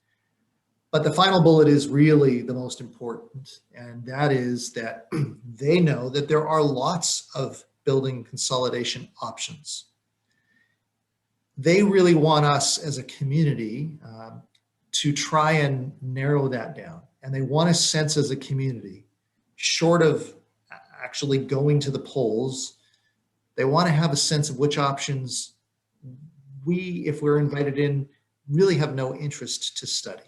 But the final bullet is really the most important, and that is that they know that there are lots of building consolidation options. They really want us as a community to try and narrow that down. And they want a sense as a community, short of actually going to the polls, they want to have a sense of which options we, if we're invited in, really have no interest to study.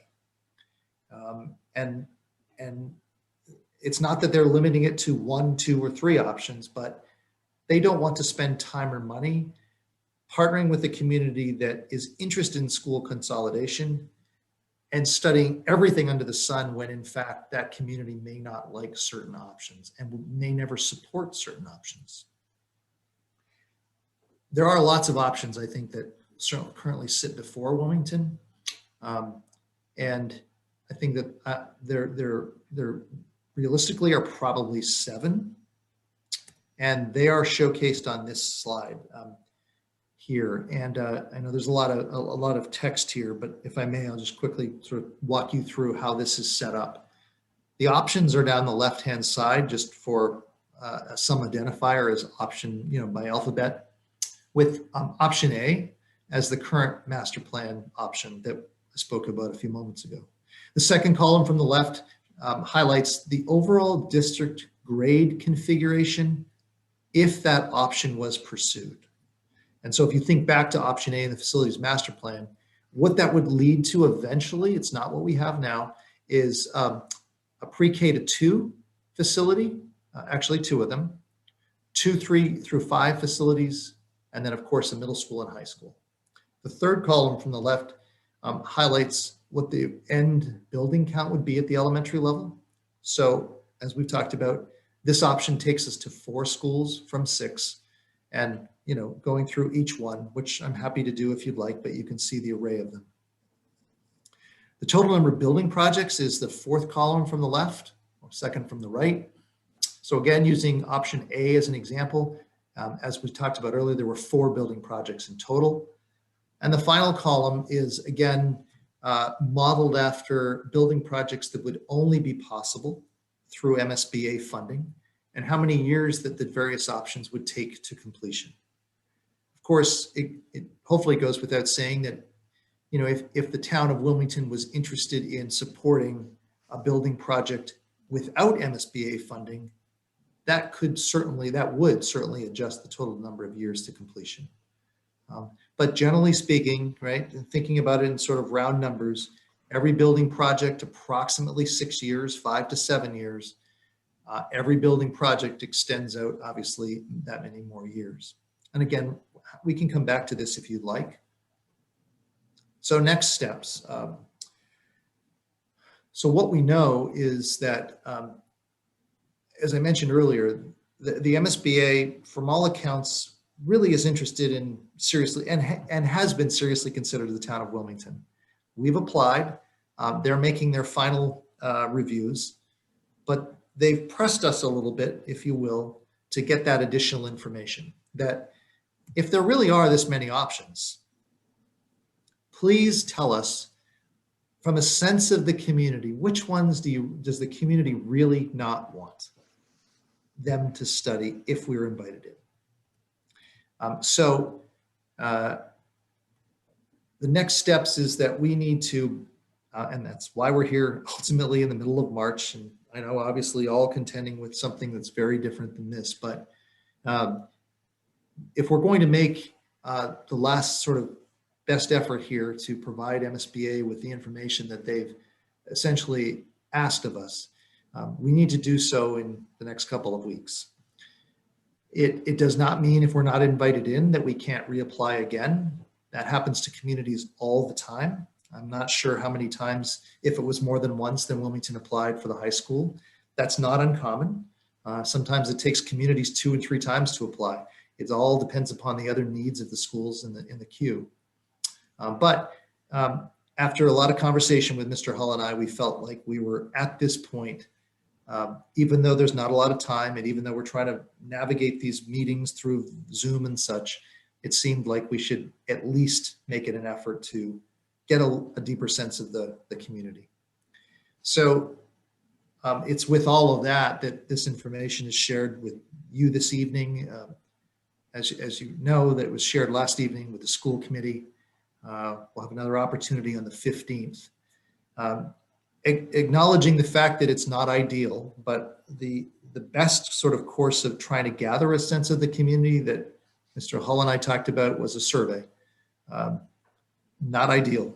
And it's not that they're limiting it to 1, 2, or 3 options, but they don't want to spend time or money partnering with a community that is interested in school consolidation and studying everything under the sun when in fact that community may not like certain options and may never support certain options. There are lots of options, I think, that currently sit before Wilmington. And I think that there realistically are probably 7, and they are showcased on this slide here. And I know there's a lot of text here, but if I may, I'll just quickly sort of walk you through how this is set up. The options are down the left-hand side, just for some identifier as option, by alphabet, with option A as the current master plan option that I spoke about a few moments ago. The second column from the left highlights the overall district grade configuration if that option was pursued. And so if you think back to option A in the facilities master plan, what that would lead to eventually, it's not what we have now, is a pre-K to 2 facility, actually 2 of them, 2, 3 through 5 facilities, and then of course a middle school and high school. The third column from the left highlights what the end building count would be at the elementary level. So as we've talked about, this option takes us to 4 schools from 6, and going through each one, which I'm happy to do if you'd like, but you can see the array of them. The total number of building projects is the 4th column from the left, or 2nd from the right. So again, using option A as an example, as we talked about earlier, there were 4 building projects in total. And the final column is, again, modeled after building projects that would only be possible through MSBA funding, and how many years that the various options would take to completion. Of course, it hopefully goes without saying that, if the town of Wilmington was interested in supporting a building project without MSBA funding, that would certainly adjust the total number of years to completion. But generally speaking, right, and thinking about it in sort of round numbers, every building project approximately 6 years, 5 to 7 years. Every building project extends out, obviously, that many more years. And again, we can come back to this if you'd like. So next steps. So what we know is that, as I mentioned earlier, the MSBA, from all accounts, really is interested in seriously and has been seriously considered the town of Wilmington. We've applied. They're making their final reviews, but they've pressed us a little bit, if you will, to get that additional information. That if there really are this many options, please tell us, from a sense of the community, which ones does the community really not want them to study if we're invited in? So the next steps is that we need to, and that's why we're here ultimately in the middle of March. And I know obviously all contending with something that's very different than this, but if we're going to make the last sort of best effort here to provide MSBA with the information that they've essentially asked of us, we need to do so in the next couple of weeks. It does not mean if we're not invited in that we can't reapply again. That happens to communities all the time. I'm not sure how many times, if it was more than once, then Wilmington applied for the high school. That's not uncommon. Sometimes it takes communities 2 and 3 times to apply. It all depends upon the other needs of the schools in the queue. But after a lot of conversation with Mr. Hull and I, we felt like we were at this point, even though there's not a lot of time, and even though we're trying to navigate these meetings through Zoom and such, it seemed like we should at least make it an effort to get a deeper sense of the community. So it's with all of that this information is shared with you this evening. As you know, that it was shared last evening with the school committee. We'll have another opportunity on the 15th. Acknowledging the fact that it's not ideal, but the best sort of course of trying to gather a sense of the community that Mr. Hull and I talked about was a survey. Not ideal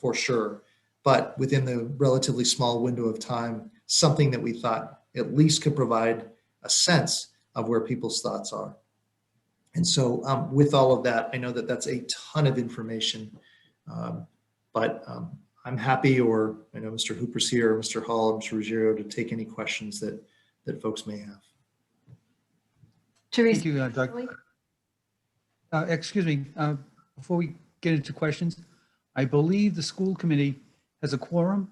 for sure, but within the relatively small window of time, something that we thought at least could provide a sense of where people's thoughts are. And so with all of that, I know that that's a ton of information, but I'm happy, or I know Mr. Hooper's here, Mr. Hall, Mr. Ruggiero, to take any questions that folks may have. Teresa. Thank you, Doug. Excuse me, before we get into questions, I believe the school committee has a quorum.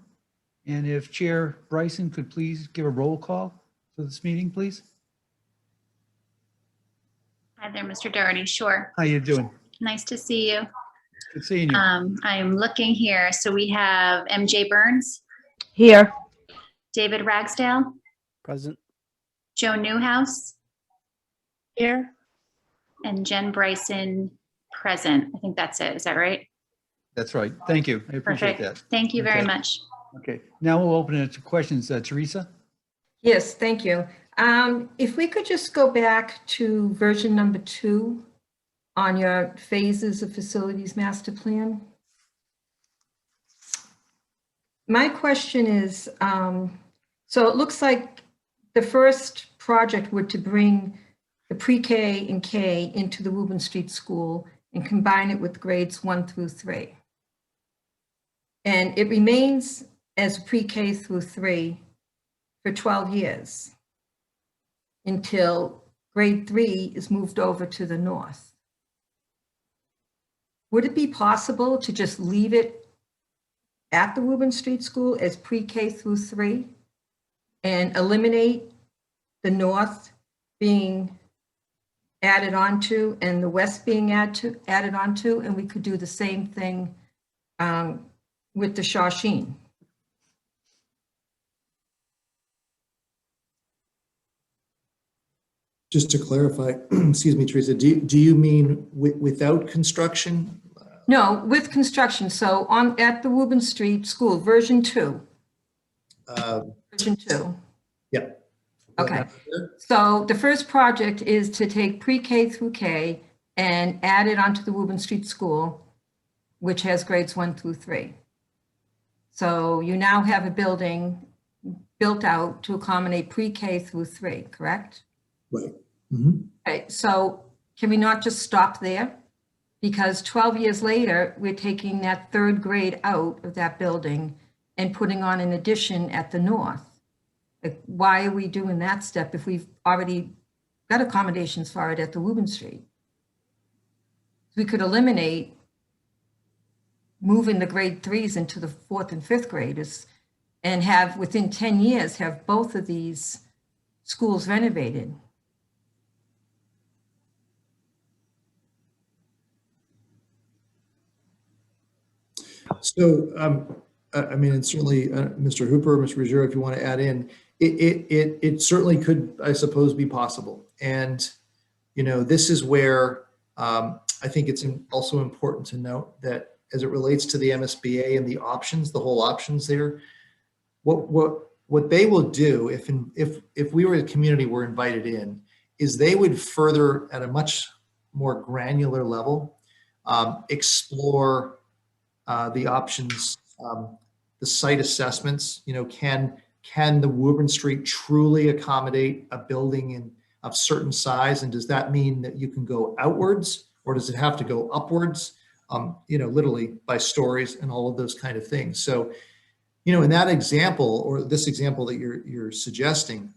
And if Chair Bryson could please give a roll call for this meeting, please. Hi there, Mr. Doherty. Sure. How you doing? Nice to see you. Good seeing you. I'm looking here. So we have MJ Burns, Here. David Ragsdale, Present. Joe Newhouse, Here. and Jen Bryson present. I think that's it. Is that right? That's right. Thank you. I appreciate Perfect. that. Thank you very Okay. much. Okay, now we'll open it to questions. Teresa? Yes, thank you. If we could just go back to version number 2 on your phases of facilities master plan. My question is, so it looks like the first project would to bring the pre-K and K into the Woburn Street School and combine it with grades 1 through 3. And it remains as pre-K through 3 for 12 years until grade 3 is moved over to the north. Would it be possible to just leave it at the Woburn Street School as pre-K through 3 and eliminate the north being added onto and the west being added onto, and we could do the same thing with the SHAWSHEEN? Just to clarify, excuse me, Teresa, do you mean without construction? No, with construction. So at the Woburn Street School, version 2. Version 2. Yeah. Okay. So the first project is to take pre-K through K and add it onto the Woburn Street School, which has grades 1 through 3. So you now have a building built out to accommodate pre-K through 3, correct? Right. Mhm. Okay, so can we not just stop there? Because 12 years later, we're taking that 3rd grade out of that building and putting on an addition at the north. Like, why are we doing that step if we've already got accommodations for it at the WOBURN Street? We could eliminate moving the grade 3s into the 4th and 5th graders and have, within 10 years, have both of these schools renovated. So, I mean, and certainly, Mr. Hooper, Mr. Ruggiero, if you want to add in, it certainly could, I suppose, be possible. And, you know, this is where I think it's also important to note that as it relates to the MSBA and the options, the whole options there, what they will do if we were a community were invited in, is they would further at a much more granular level explore the options, the site assessments. You know, can the Woburn Street truly accommodate a building of certain size, and does that mean that you can go outwards, or does it have to go upwards? You know, literally by stories and all of those kind of things. So, you know, in that example, or this example that you're suggesting,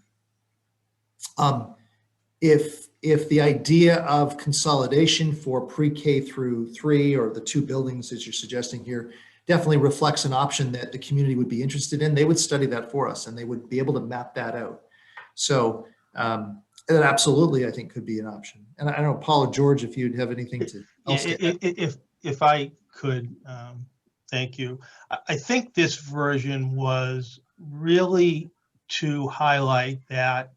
if the idea of consolidation for pre-K through 3, or the 2 buildings as you're suggesting here, definitely reflects an option that the community would be interested in, they would study that for us and they would be able to map that out. So that absolutely, I think, could be an option. And I don't know, Paul or George, if you'd have anything to else to add. If I could, thank you. I think this version was really to highlight that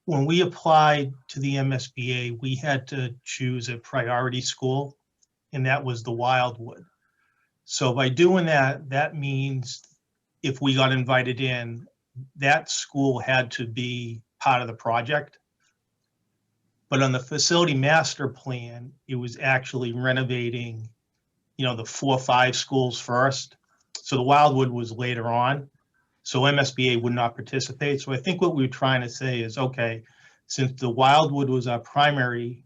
when we applied to the MSBA, we had to choose a priority school, and that was the Wildwood. So by doing that, that means if we got invited in, that school had to be part of the project. But on the facility master plan, it was actually renovating, you know, the 4 or 5 schools first. So the Wildwood was later on. So MSBA would not participate. So I think what we were trying to say is, okay, since the Wildwood was our primary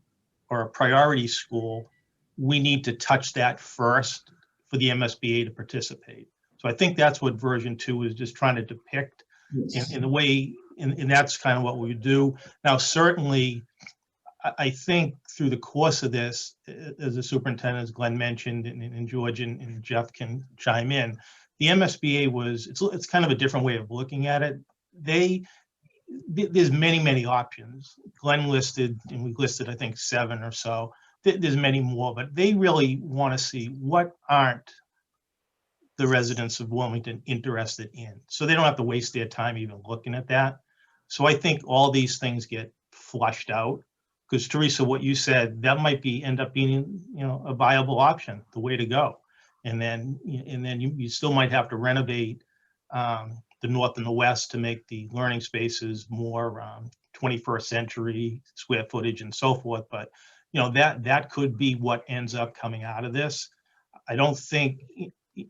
or a priority school, we need to touch that first for the MSBA to participate. So I think that's what version 2 is just trying to depict. Yes. In the way, and that's kind of what we would do. Now, certainly, I think through the course of this, as the superintendent, as Glenn mentioned, and George and Jeff can chime in, the MSBA was, it's kind of a different way of looking at it. There's many options. Glenn listed, and we listed, I think, 7 or so. There's many more, but they really want to see what aren't the residents of Wilmington interested in. So they don't have to waste their time even looking at that. So I think all these things get flushed out. Because Teresa, what you said, that might end up being, you know, a viable option, the way to go. And then you still might have to renovate the north and the west to make the learning spaces more 21st century square footage and so forth. But, you know, that could be what ends up coming out of this. I don't think,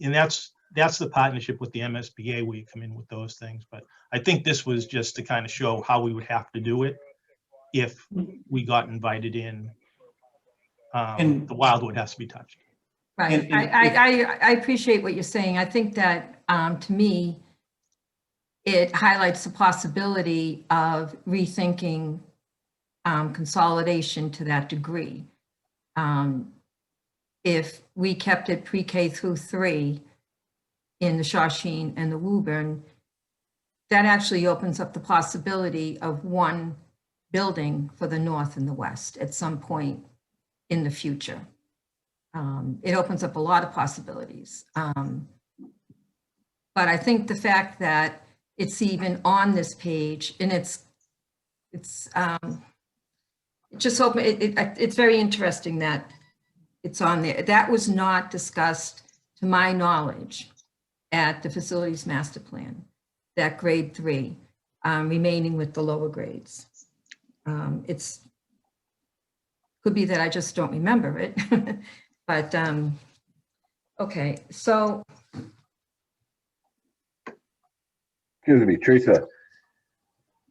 and that's the partnership with the MSBA where you come in with those things. But I think this was just to kind of show how we would have to do it if we got invited in. The Wildwood has to be touched. Right. I appreciate what you're saying. I think that, to me, it highlights the possibility of rethinking consolidation to that degree. If we kept it pre-K through 3 in the SHAWSHEEN and the WOBURN, that actually opens up the possibility of one building for the north and the west at some point in the future. It opens up a lot of possibilities. But I think the fact that it's even on this page, and it's just open, it's very interesting that it's on there. That was not discussed, to my knowledge, at the facilities master plan, that grade 3, remaining with the lower grades. It's could be that I just don't remember it, but okay, so Excuse me, Teresa,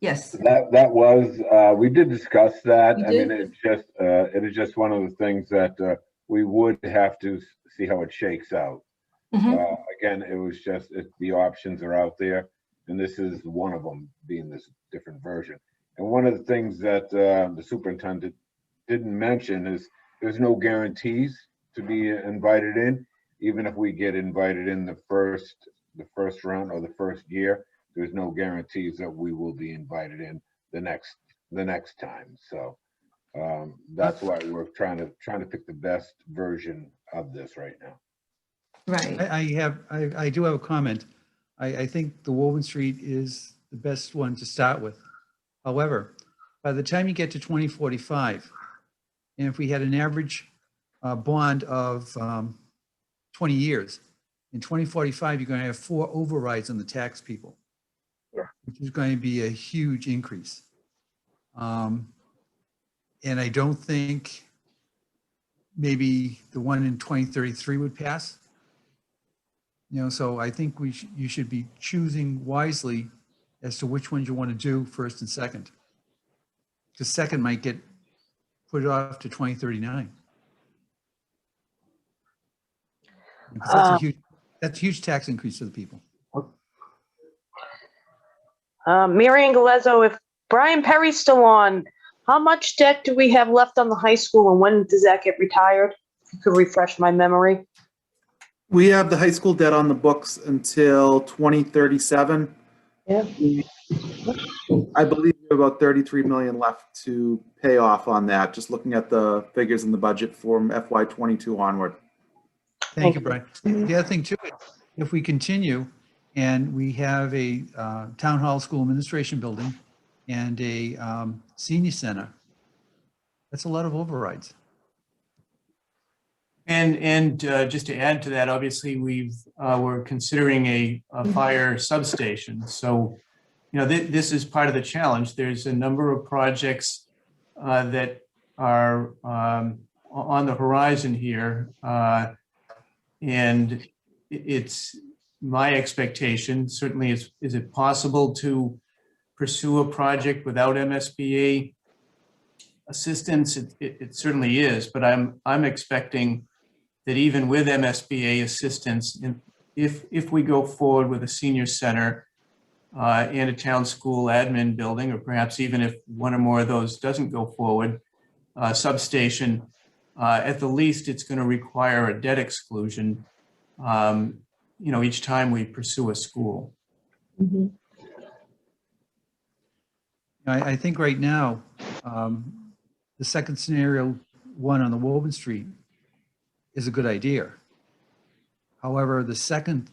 Yes, that was, we did discuss that. You I mean, did? it is just one of the things that we would have to see how it shakes out. Mhm. Again, it was just, the options are out there, and this is one of them, being this different version. And one of the things that the superintendent didn't mention is there's no guarantees to be invited in. Even if we get invited in the first round or the first year, there's no guarantees that we will be invited in the next time. So that's why we're trying to pick the best version of this right now. Right. I do have a comment. I think the Woburn Street is the best one to start with. However, by the time you get to 2045, and if we had an average bond of 20 years, in 2045, you're going to have 4 overrides on the tax people, which is going to be a huge increase. And I don't think maybe the one in 2033 would pass. You know, so I think you should be choosing wisely as to which ones you want to do first and second. Because second might get put off to 2039. Because that's a huge tax increase for the people. Mary Angelezzo, if Brian Perry's still on, how much debt do we have left on the high school and when does that get retired? If you could refresh my memory. We have the high school debt on the books until 2037. Yeah. I believe we have about 33 million left to pay off on that, just looking at the figures in the budget from FY22 onward. Thank you, Brian. The other thing too, if we continue and we have a town hall school administration building and a senior center, that's a lot of overrides. And just to add to that, obviously we're considering a fire substation. So, you know, this is part of the challenge. There's a number of projects that are on the horizon here, and it's my expectation. Certainly, is it possible to pursue a project without MSBA assistance? It certainly is, but I'm expecting that even with MSBA assistance, if we go forward with a senior center and a town school admin building, or perhaps even if one or more of those doesn't go forward, substation, at the least it's going to require a debt exclusion, you know, each time we pursue a school. Mm-hmm. I think right now, the second scenario one on the Woburn Street is a good idea. However, the second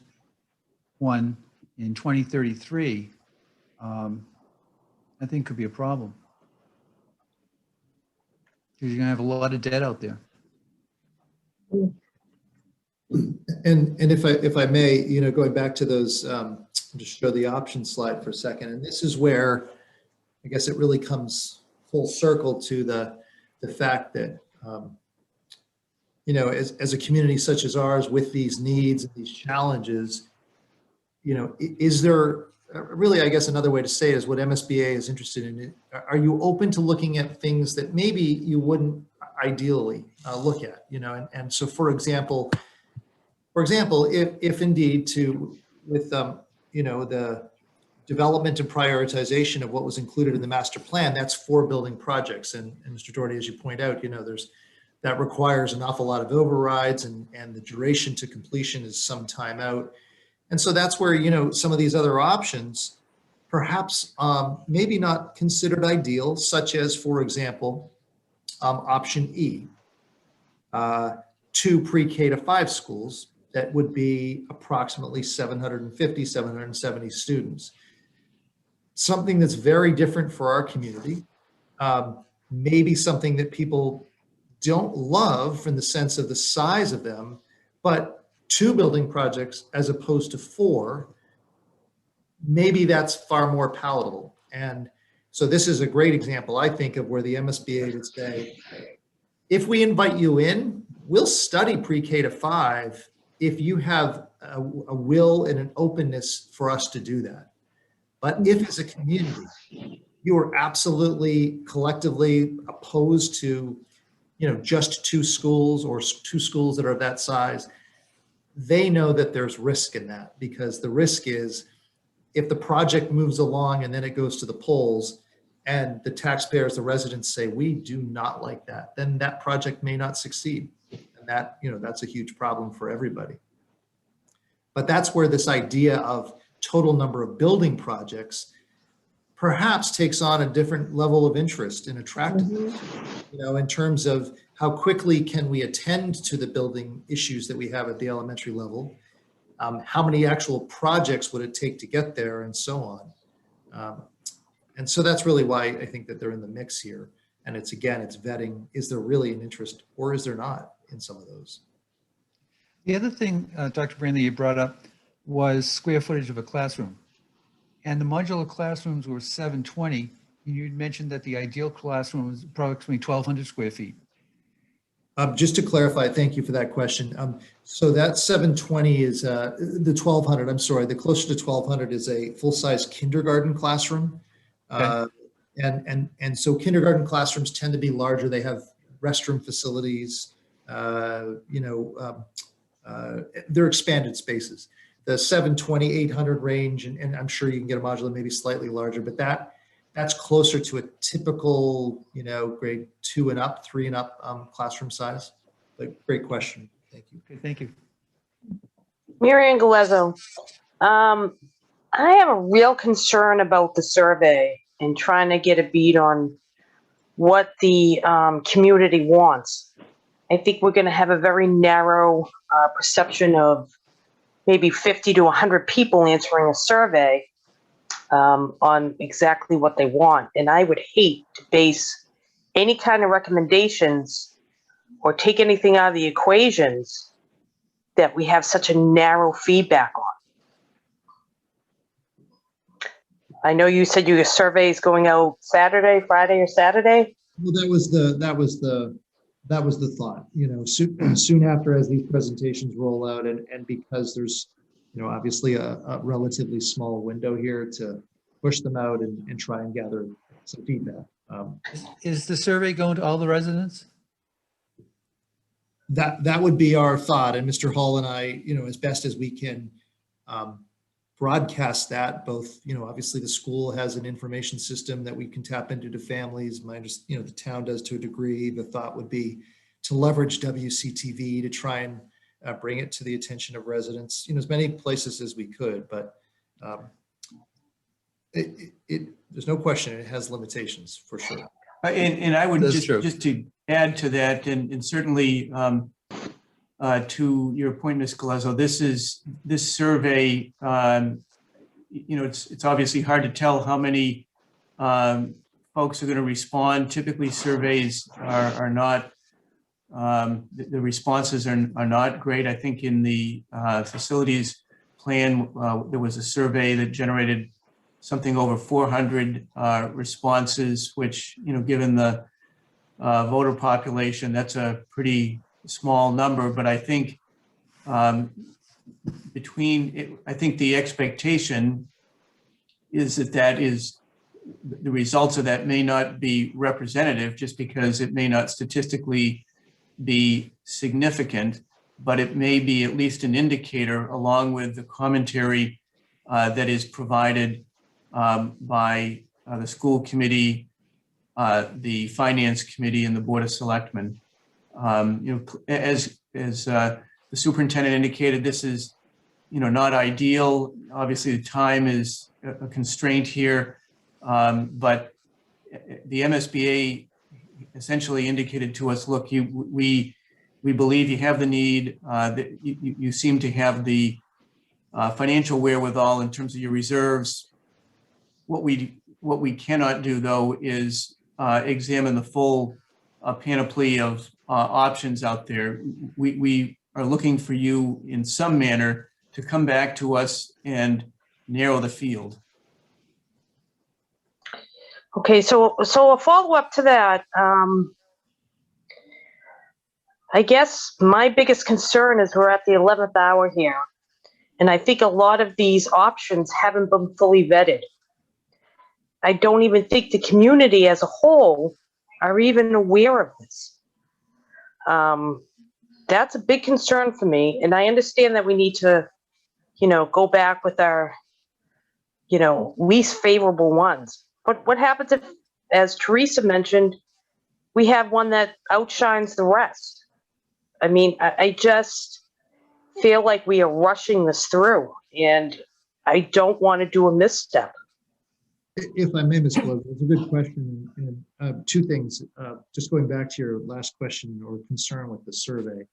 one in 2033, I think could be a problem. Because you're gonna have a lot of debt out there. And if I may, you know, going back to those, just show the option slide for a second. And this is where I guess it really comes full circle to the fact that, you know, as a community such as ours with these needs and these challenges, you know, is there really, I guess another way to say it is what MSBA is interested in. Are you open to looking at things that maybe you wouldn't ideally look at, you know? And so, for example, if indeed with you know, the development and prioritization of what was included in the master plan, that's 4 building projects. And Mr. Doherty, as you point out, you know, that requires an awful lot of overrides and the duration to completion is some time out. And so that's where, you know, some of these other options, perhaps maybe not considered ideal, such as, for example, option E, 2 pre-K to 5 schools that would be approximately 750, 770 students. Something that's very different for our community, maybe something that people don't love in the sense of the size of them, but 2 building projects as opposed to 4, maybe that's far more palatable. And so this is a great example, I think, of where the MSBA would say, if we invite you in, we'll study pre-K to 5 if you have a will and an openness for us to do that. But if as a community, you are absolutely collectively opposed to, just 2 schools or 2 schools that are of that size, they know that there's risk in that, because the risk is if the project moves along and then it goes to the polls and the taxpayers, the residents say, we do not like that, then that project may not succeed. And that, that's a huge problem for everybody. But that's where this idea of total number of building projects perhaps takes on a different level of interest and attractiveness, in terms of how quickly can we attend to the building issues that we have at the elementary level, how many actual projects would it take to get there, and so on. And so that's really why I think that they're in the mix here. And it's vetting, is there really an interest or is there not in some of those? The other thing, Dr. Brandy, you brought up was square footage of a classroom. And the modular classrooms were 720. And you mentioned that the ideal classroom was approximately 1,200 square feet. Just to clarify, thank you for that question. So that 720 is the 1,200, I'm sorry, the closer to 1,200 is a full-size kindergarten classroom. Okay. And so kindergarten classrooms tend to be larger. They have restroom facilities, they're expanded spaces. The 720, 800 range, and I'm sure you can get a modular maybe slightly larger, but that's closer to a typical, grade 2 and up, 3 and up classroom size. But great question. Thank you. Okay, thank you. Mary Ann Galezzo, I have a real concern about the survey and trying to get a beat on what the community wants. I think we're going to have a very narrow perception of maybe 50 to 100 people answering a survey on exactly what they want. And I would hate to base any kind of recommendations or take anything out of the equations that we have such a narrow feedback on. I know you said your survey is going out Friday or Saturday. Well, that was the thought, soon after, as these presentations roll out, and because there's, obviously a relatively small window here to push them out and try and gather some feedback. Is the survey going to all the residents? That would be our thought, and Mr. Hall and I, as best as we can, broadcast that. Both, obviously the school has an information system that we can tap into to families. The town does to a degree. The thought would be to leverage WCTV to try and bring it to the attention of residents, as many places as we could. But there's no question it has limitations for sure. And I would That's true. just to add to that, and certainly to your point, Ms. Galezzo, this survey, it's obviously hard to tell how many folks are going to respond. Typically, surveys are not, the responses are not great. I think in the facilities plan, there was a survey that generated something over 400 responses, which, Mm-hmm. given the voter population, that's a pretty small number. But I think I think the expectation is that is the results of that may not be representative, just because it may not statistically be significant, but it may be at least an indicator, along with the commentary that is provided by the school committee, the finance committee, and the Board of Selectmen. As the superintendent indicated, this is, not ideal. Obviously, the time is a constraint here, but the MSBA essentially indicated to us, look, we believe you have the need, that you seem to have the financial wherewithal in terms of your reserves. What we cannot do, though, is examine the full panoply of options out there. We are looking for you in some manner to come back to us and narrow the field. Okay, so a follow-up to that. I guess my biggest concern is we're at the 11th hour here, and I think a lot of these options haven't been fully vetted. I don't even think the community as a whole are even aware of this. That's a big concern for me. And I understand that we need to, go back with our, least favorable ones. But what happens if, as Teresa mentioned, we have one that outshines the rest? I mean, I just feel like we are rushing this through, and I don't want to do a misstep. If I may, Ms. Glover, it's a good question. And two things, just going back to your last question or concern with the survey.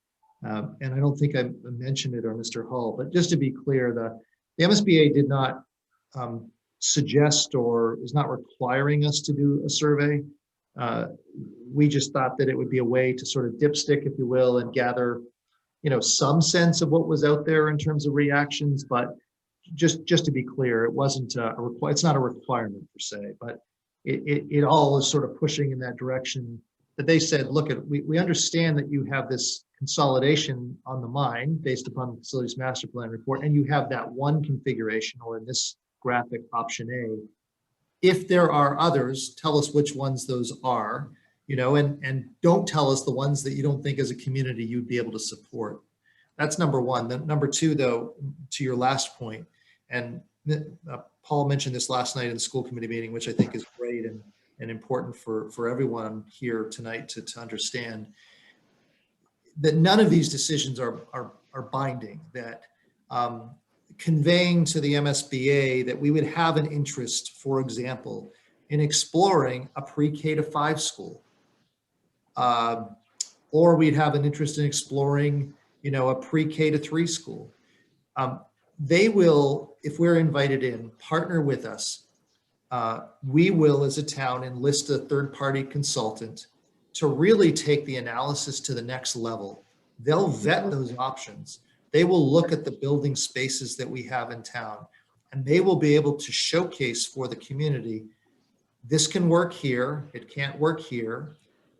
And I don't think I mentioned it, or Mr. Hull, but just to be clear, the MSBA did not suggest or is not requiring us to do a survey. We just thought that it would be a way to sort of dipstick, if you will, and gather, some sense of what was out there in terms of reactions. But just to be clear, it wasn't it's not a requirement per se, but it all is sort of pushing in that direction. That they said, look, we understand that you have this consolidation on the mind based upon the facilities master plan report, and you have that one configuration, or in this graphic, option A. If there are others, tell us which ones those are, and don't tell us the ones that you don't think as a community you'd be able to support. That's number one. Then number two, though, to your last point, and Paul mentioned this last night in the school committee meeting, which I think is great and important for everyone here tonight to understand, that none of these decisions are binding, that conveying to the MSBA that we would have an interest, for example, in exploring a pre-K to 5 school, or we'd have an interest in exploring, a pre-K to 3 school. They will, if we're invited in, partner with us. We will, as a town, enlist a third-party consultant to really take the analysis to the next level. They'll vet those options. They will look at the building spaces that we have in town, and they will be able to showcase for the community, this can work here, it can't work here,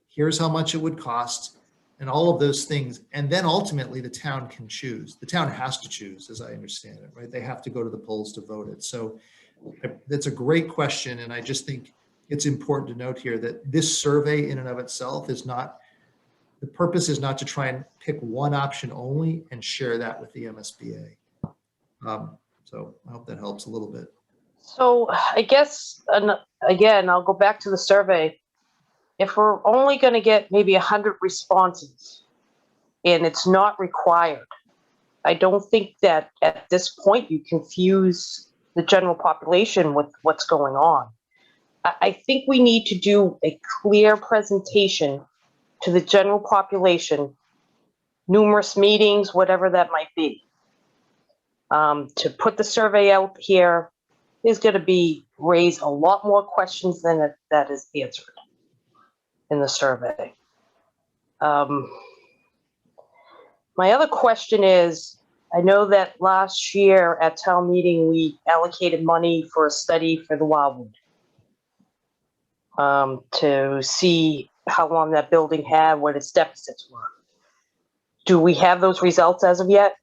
here's how much it would cost, and all of those things. And then ultimately the town can choose. The town has to choose, as I understand it, right? They have to go to the polls to vote it. So that's a great question. And I just think it's important to note here that this survey in and of itself is not, the purpose is not to try and pick one option only and share that with the MSBA. So I hope that helps a little bit. So I guess, again, I'll go back to the survey. If we're only going to get maybe 100 responses and it's not required, I don't think that at this point you confuse the general population with what's going on. I think we need to do a clear presentation to the general population, numerous meetings, whatever that might be. To put the survey out here is going to raise a lot more questions than that is answered in the survey. My other question is, I know that last year at town meeting, we allocated money for a study for the WILDWOOD, to see how long that building had, what its deficits were. Do we have those results as of yet?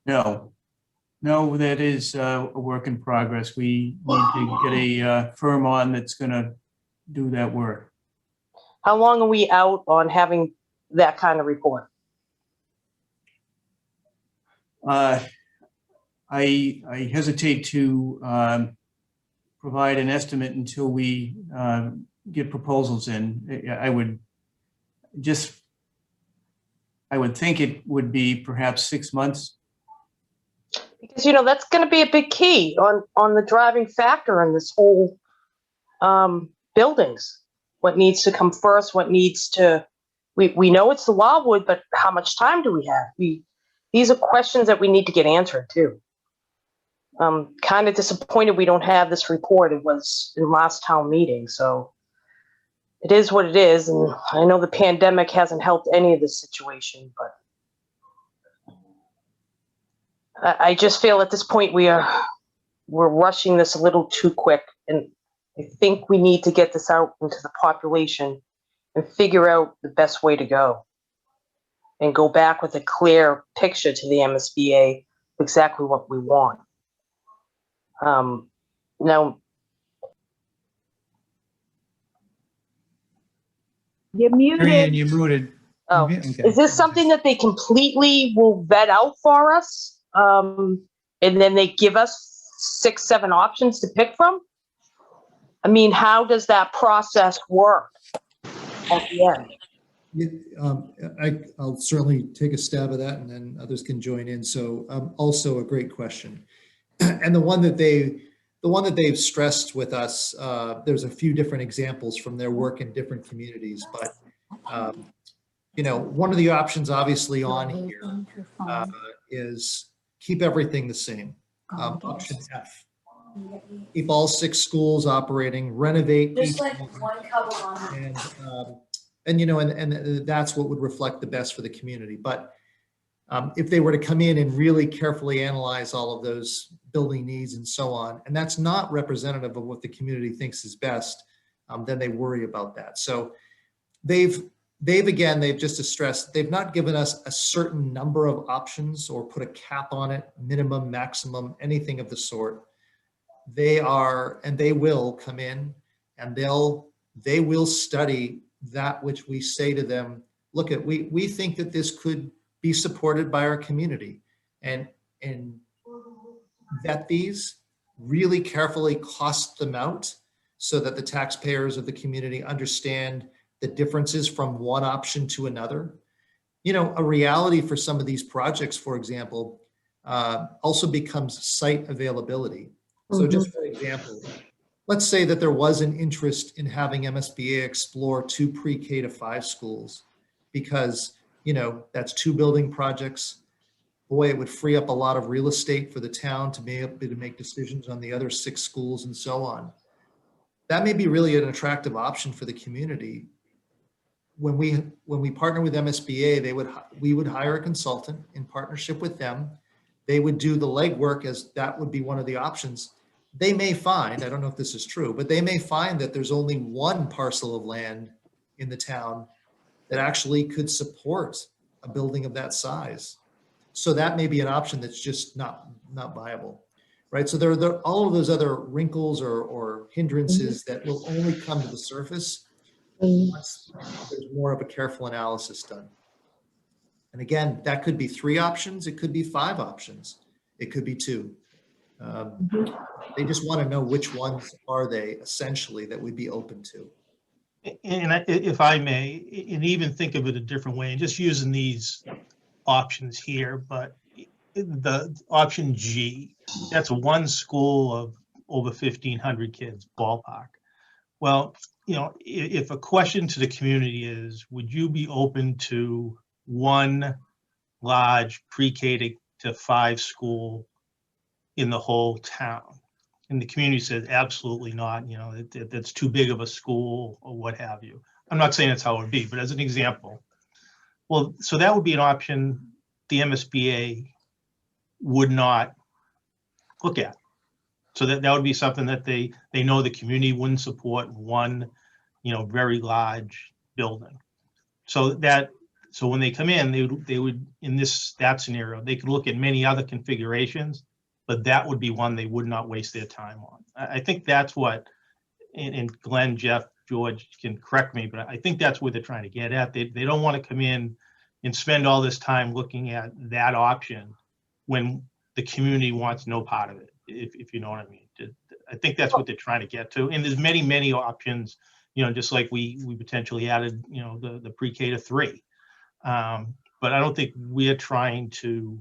No, that is a work in progress. We need to get a firm on that's going to do that work. How long are we out on having that kind of report? I hesitate to provide an estimate until we get proposals in. I would think it would be perhaps 6 months. Because, that's going to be a big key on the driving factor in this whole buildings. What needs to come first, what needs to, we know it's the WILDWOOD, but how much time do we have? These are questions that we need to get answered too. I'm kind of disappointed we don't have this report. It was in last town meeting, so it is what it is. And I know the pandemic hasn't helped any of this situation, but I just feel at this point we're rushing this a little too quick. And I think we need to get this out into the population and figure out the best way to go and go back with a clear picture to the MSBA exactly what we want. Now, You're Marianne, muted. you're muted. Oh, Okay. is this something that they completely will vet out for us? And then they give us 6, 7 options to pick from? I mean, how does that process work at the end? I'll certainly take a stab at that, and then others can join in. So also a great question. And the one that they've stressed with us, there's a few different examples from their work in different communities, but you know, one of the options obviously on here is keep everything the same. Option F, keep all 6 schools operating, renovate each one, and you know, and that's what would reflect the best for the community. But if they were to come in and really carefully analyze all of those building needs and so on, and that's not representative of what the community thinks is best, then they worry about that. So they've just stressed, they've not given us a certain number of options or put a cap on it, minimum, maximum, anything of the sort. They are, and they will come in and they will study that which we say to them. Look, we think that this could be supported by our community, and that these really carefully cost them out so that the taxpayers of the community understand the differences from one option to another. You know, a reality for some of these projects, for example, also becomes site availability. So just for example, let's say that there was an interest in having MSBA explore 2 pre-K to 5 schools, because, you know, that's 2 building projects. Boy, it would free up a lot of real estate for the town to be able to make decisions on the other 6 schools and so on. That may be really an attractive option for the community. When we partner with MSBA, we would hire a consultant in partnership with them. They would do the legwork, as that would be one of the options. They may find, I don't know if this is true, but they may find that there's only 1 parcel of land in the town that actually could support a building of that size. So that may be an option that's just not viable, right? So there are all of those other wrinkles or hindrances that will only come to the surface once there's more of a careful analysis done. And again, that could be 3 options, it could be 5 options, it could be 2. They just want to know which ones are they essentially that we'd be open to. And if I may, and even think of it a different way, and just using these options here, but the option G, that's 1 school of over 1,500 kids, ballpark. Well, you know, if a question to the community is, would you be open to 1 large pre-K to 5 school in the whole town? And the community says, absolutely not, you know, that's too big of a school or what have you. I'm not saying that's how it would be, but as an example. Well, so that would be an option the MSBA would not look at. So that would be something that they know the community wouldn't support, 1, you know, very large building. So when they come in, they would in that scenario, they could look at many other configurations, but that would be one they would not waste their time on. I think that's what, and Glenn, Jeff, George can correct me, but I think that's what they're trying to get at. They don't want to come in and spend all this time looking at that option when the community wants no part of it, if you know what I mean. I think that's what they're trying to get to. And there's many, many options, you know, just like we potentially added, you know, the pre-K to 3. But I don't think we're trying to,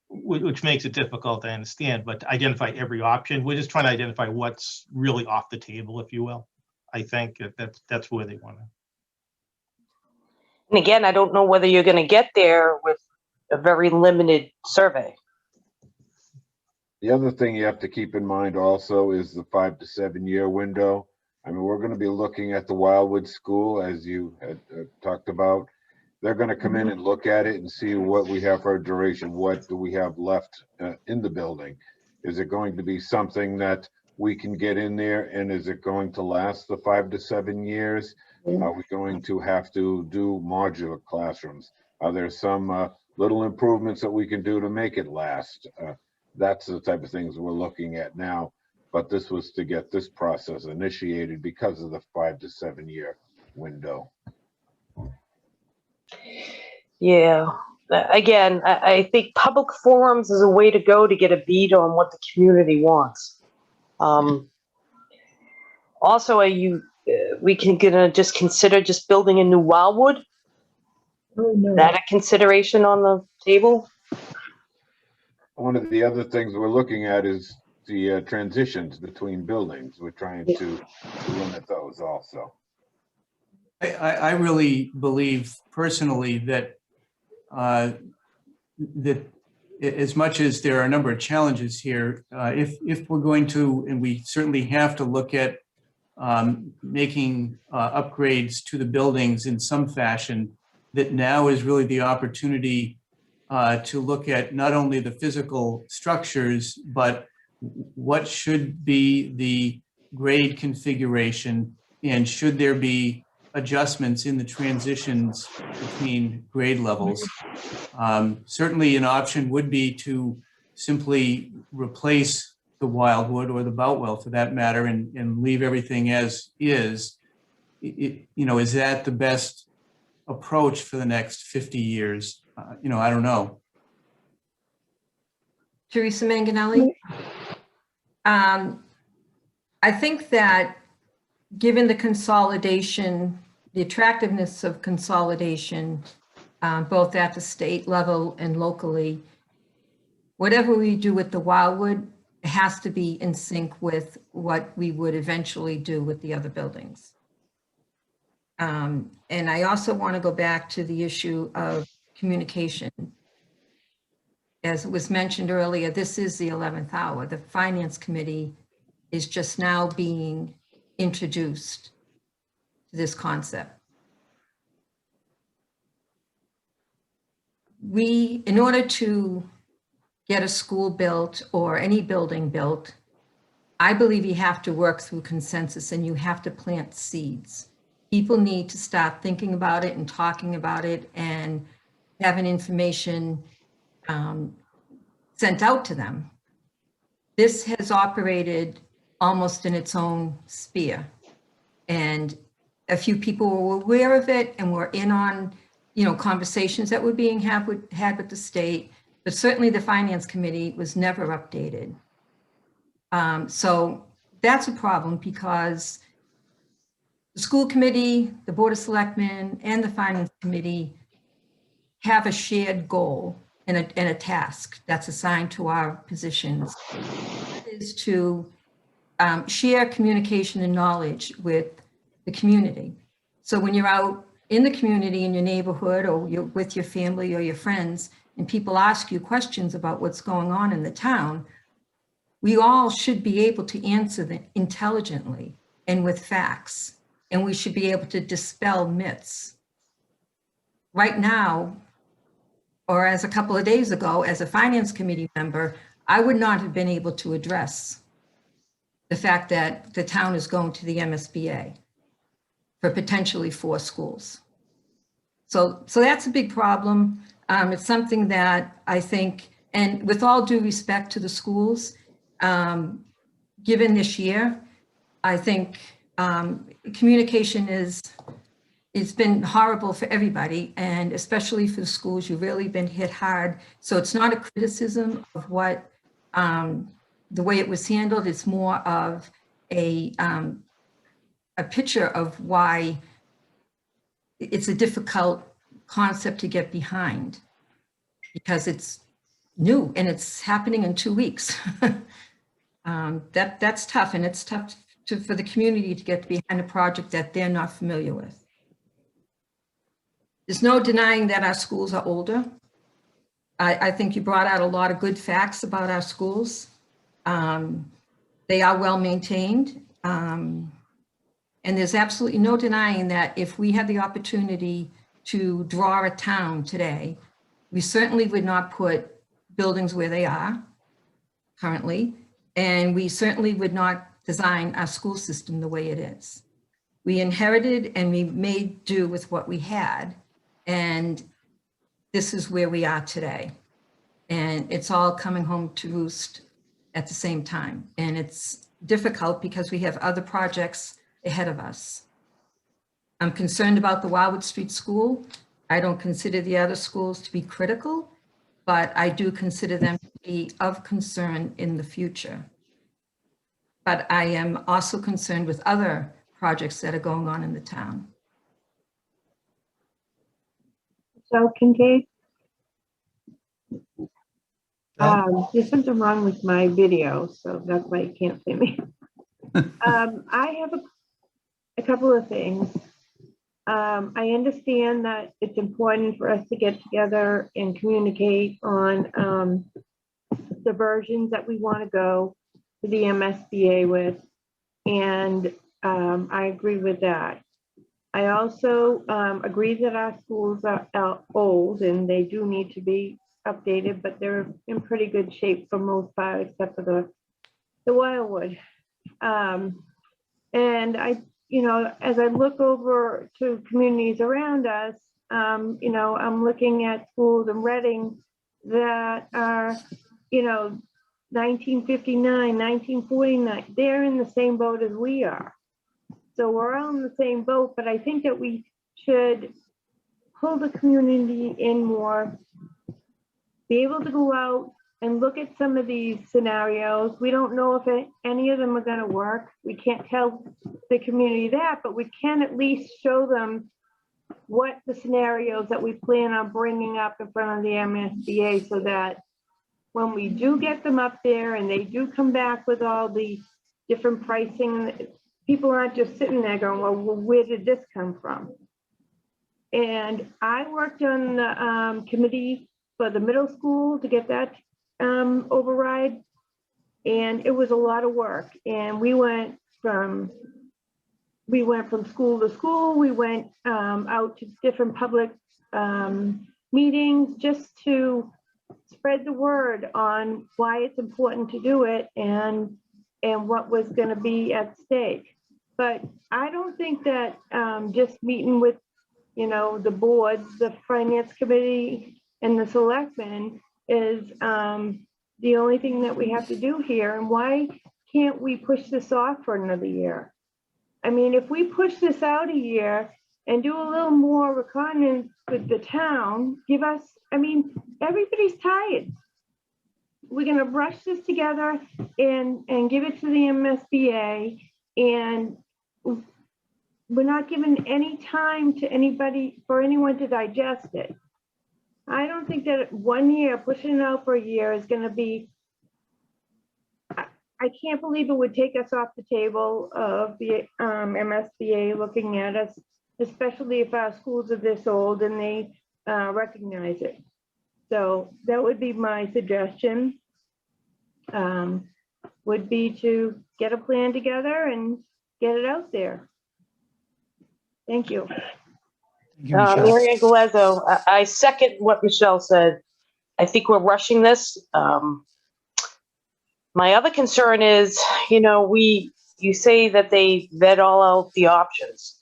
which makes it difficult, I understand, but to identify every option. We're just trying to identify what's really off the table, if you will. I think that's where they want to. And again, I don't know whether you're going to get there with a very limited survey. The other thing you have to keep in mind also is the 5 to 7 year window. I mean, we're going to be looking at the Wildwood School, as you had talked about. They're going to come in and look at it and see what we have for duration. What do we have left in the building? Is it going to be something that we can get in there, and is it going to last the 5 to 7 years? Are we going to have to do modular classrooms? Are there some little improvements that we can do to make it last? That's the type of things we're looking at now. But this was to get this process initiated because of the 5 to 7 year window. Yeah. Again, I think public forums is a way to go to get a beat on what the community wants. Also, we can gonna just consider just building a new wildwood? Is that a consideration on the table? One of the other things we're looking at is the transitions between buildings. We're trying to limit those also. I really believe personally that that as much as there are a number of challenges here, if we're going to, and we certainly have to look at making upgrades to the buildings in some fashion, that now is really the opportunity to look at not only the physical structures, but what should be the grade configuration, and should there be adjustments in the transitions between grade levels. Certainly an option would be to simply replace the wildwood or the boutwell for that matter and leave everything as is. Is that the best approach for the next 50 years? I don't know. Teresa Manganelli? I think that given the consolidation, the attractiveness of consolidation, both at the state level and locally, whatever we do with the wildwood has to be in sync with what we would eventually do with the other buildings. And I also want to go back to the issue of communication. As it was mentioned earlier, this is the 11th hour. The Finance Committee is just now being introduced to this concept. In order to get a school built or any building built, I believe you have to work through consensus and you have to plant seeds. People need to start thinking about it and talking about it and having information sent out to them. This has operated almost in its own sphere. And a few people were aware of it and were in on, conversations that were being had with the state, but certainly the Finance Committee was never updated. So that's a problem because the school committee, the Board of Selectmen, and the Finance Committee have a shared goal and a task that's assigned to our positions. That is to share communication and knowledge with the community. So when you're out in the community, in your neighborhood, or you're with your family or your friends, and people ask you questions about what's going on in the town, we all should be able to answer them intelligently and with facts, and we should be able to dispel myths. Right now, or as a couple of days ago, as a Finance Committee member, I would not have been able to address the fact that the town is going to the MSBA for potentially 4 schools. So that's a big problem. It's something that I think, and with all due respect to the schools, given this year, I think communication it's been horrible for everybody, and especially for the schools. You've really been hit hard. So it's not a criticism of what the way it was handled. It's more of a picture of why it's a difficult concept to get behind, because it's new and it's happening in 2 weeks. That's tough, and it's tough for the community to get behind a project that they're not familiar with. There's no denying that our schools are older. I think you brought out a lot of good facts about our schools. They are well maintained. And there's absolutely no denying that if we had the opportunity to draw a town today, we certainly would not put buildings where they are currently, and we certainly would not design our school system the way it is. We inherited and we made do with what we had, and this is where we are today. And it's all coming home to roost at the same time. And it's difficult because we have other projects ahead of us. I'm concerned about the Wildwood Street School. I don't consider the other schools to be critical, but I do consider them to be of concern in the future. But I am also concerned with other projects that are going on in the town. So Kincaid, there's something wrong with my video, so that's why you can't see me. I have a couple of things. I understand that it's important for us to get together and communicate on the versions that we want to go to the MSBA with, and I agree with that. I also agree that our schools are old and they do need to be updated, but they're in pretty good shape for most part, except for the Wildwood. And I, as I look over to communities around us, I'm looking at schools in Reading that are, 1959, 1949, they're in the same boat as we are. So we're all in the same boat, but I think that we should pull the community in more, be able to go out and look at some of these scenarios. We don't know if any of them are going to work. We can't tell the community that, but we can at least show them what the scenarios that we plan on bringing up in front of the MSBA, so that when we do get them up there and they do come back with all the different pricing, people aren't just sitting there going, well, where did this come from? And I worked on the committee for the middle school to get that override. And it was a lot of work. And we went from school to school. We went out to different public meetings just to spread the word on why it's important to do it and what was going to be at stake. But I don't think that just meeting with, the boards, the finance committee and the selectmen is the only thing that we have to do here. And why can't we push this off for another year? I mean, if we push this out a year and do a little more reconnaissance with the town, everybody's tired. We're going to brush this together and give it to the MSBA, and we're not giving any time to anybody, for anyone to digest it. I don't think that 1 year, pushing it out for a year is going to be, I can't believe it would take us off the table of the MSBA looking at us, especially if our schools are this old and they recognize it. So that would be my suggestion, would be to get a plan together and get it out there. Thank you. Thank you, Michelle. Mary Ann Galezo, I second what Michelle said. I think we're rushing this. My other concern is, you say that they vet all out the options.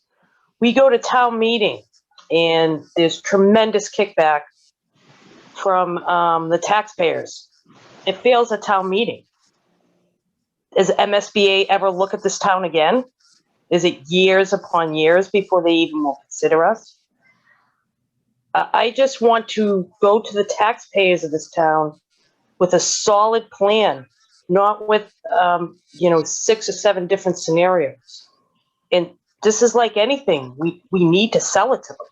We go to town meeting and there's tremendous kickback from the taxpayers. It fails at town meeting. Does MSBA ever look at this town again? Is it years upon years before they even will consider us? I just want to go to the taxpayers of this town with a solid plan, not with, 6 or 7 different scenarios. And this is like anything. We need to sell it to them.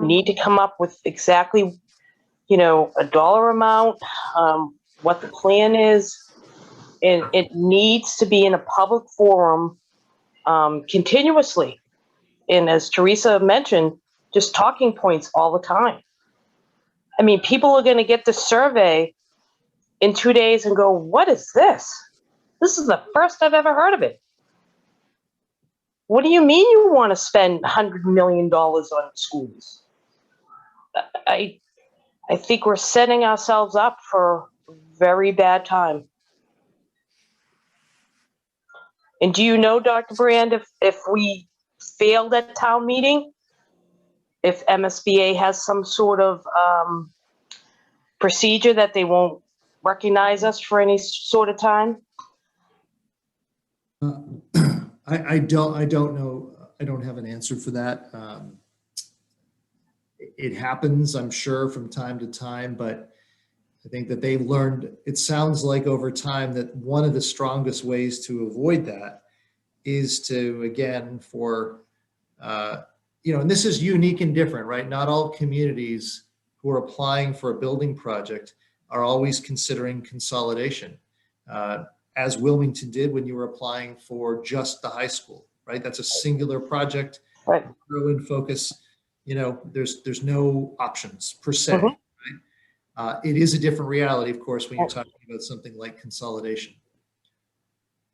We need to come up with exactly, a dollar amount, what the plan is. And it needs to be in a public forum continuously. And as Teresa mentioned, just talking points all the time. I mean, people are going to get the survey in 2 days and go, what is this? This is the first I've ever heard of it. What do you mean you want to spend $100 million on schools? I think we're setting ourselves up for a very bad time. And do you know, Dr. Brand, if we failed at town meeting, if MSBA has some sort of procedure that they won't recognize us for any sort of time? I don't know. I don't have an answer for that. It happens, I'm sure, from time to time, but I think that they've learned, it sounds like over time, that one of the strongest ways to avoid that is to, again, and this is unique and different, right? Not all communities who are applying for a building project are always considering consolidation, as Wilmington did when you were applying for just the high school, right? That's a singular project. Right. In focus, there's no options per se. Mhm. Right? It is a different reality, of course, when you're talking about something like consolidation.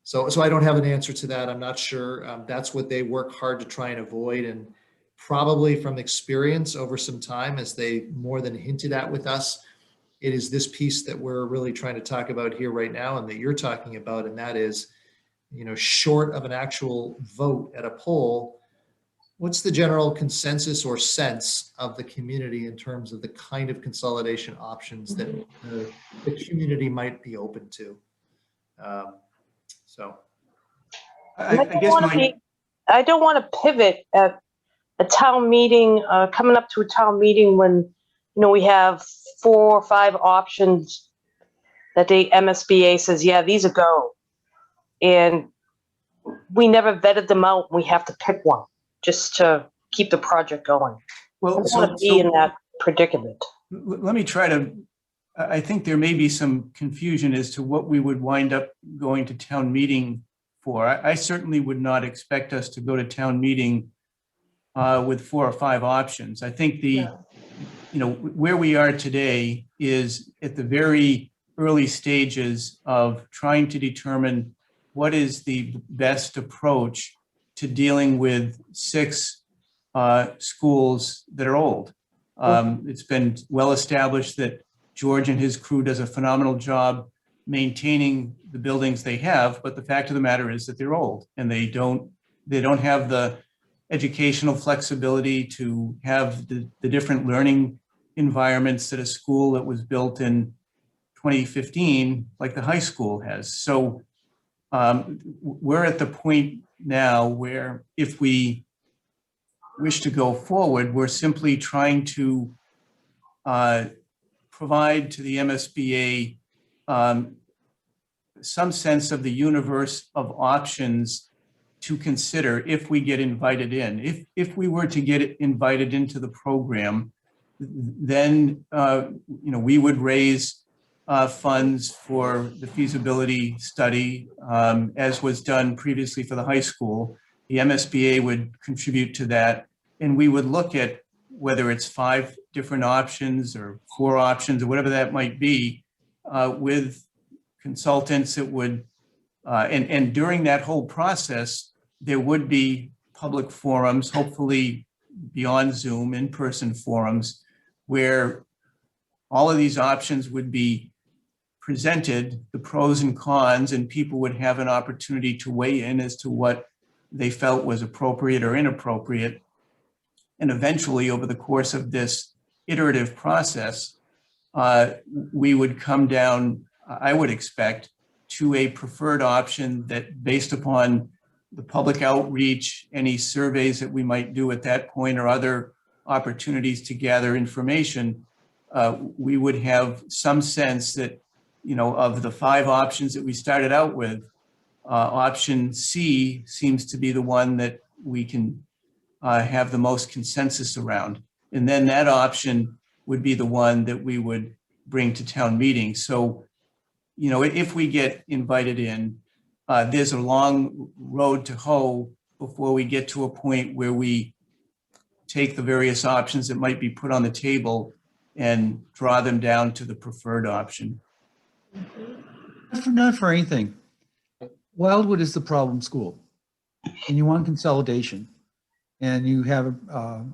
So I don't have an answer to that. I'm not sure. That's what they work hard to try and avoid, and probably from experience over some time, as they more than hinted at with us, it is this piece that we're really trying to talk about here right now, and that you're talking about, and that is, short of an actual vote at a poll, what's the general consensus or sense of the community in terms of the kind of consolidation options that the community might be open to? I guess I don't want to pivot at a town meeting, coming up to a town meeting when, we have 4 or 5 options that the MSBA says, yeah, these are go. And we never vetted them out. We have to pick one just to keep the project going. I well, don't want to be in that predicament. let me try to, I think there may be some confusion as to what we would wind up going to town meeting for. I certainly would not expect us to go to town meeting with 4 or 5 options. I think where we are today is at the very early stages of trying to determine what is the best approach to dealing with 6 schools that are old. It's been well established that George and his crew does a phenomenal job maintaining the buildings they have, but the fact of the matter is that they're old and they don't have the educational flexibility to have the different learning environments that a school that was built in 2015, like the high school has. So we're at the point now where if we wish to go forward, we're simply trying to provide to the MSBA some sense of the universe of options to consider if we get invited in. If we were to get invited into the program, then we would raise funds for the feasibility study, as was done previously for the high school. The MSBA would contribute to that, and we would look at whether it's 5 different options or 4 options or whatever that might be, with consultants that would, and during that whole process, there would be public forums, hopefully beyond Zoom, in-person forums, where all of these options would be presented, the pros and cons, and people would have an opportunity to weigh in as to what they felt was appropriate or inappropriate. And eventually, over the course of this iterative process, we would come down, I would expect, to a preferred option that, based upon the public outreach, any surveys that we might do at that point, or other opportunities to gather information, we would have some sense that, of the 5 options that we started out with, option C seems to be the one that we can have the most consensus around. And then that option would be the one that we would bring to town meeting. So, if we get invited in, there's a long road to hoe before we get to a point where we take the various options that might be put on the table and draw them down to the preferred option. Not for anything. Wildwood is the problem school, and you want consolidation, and you have a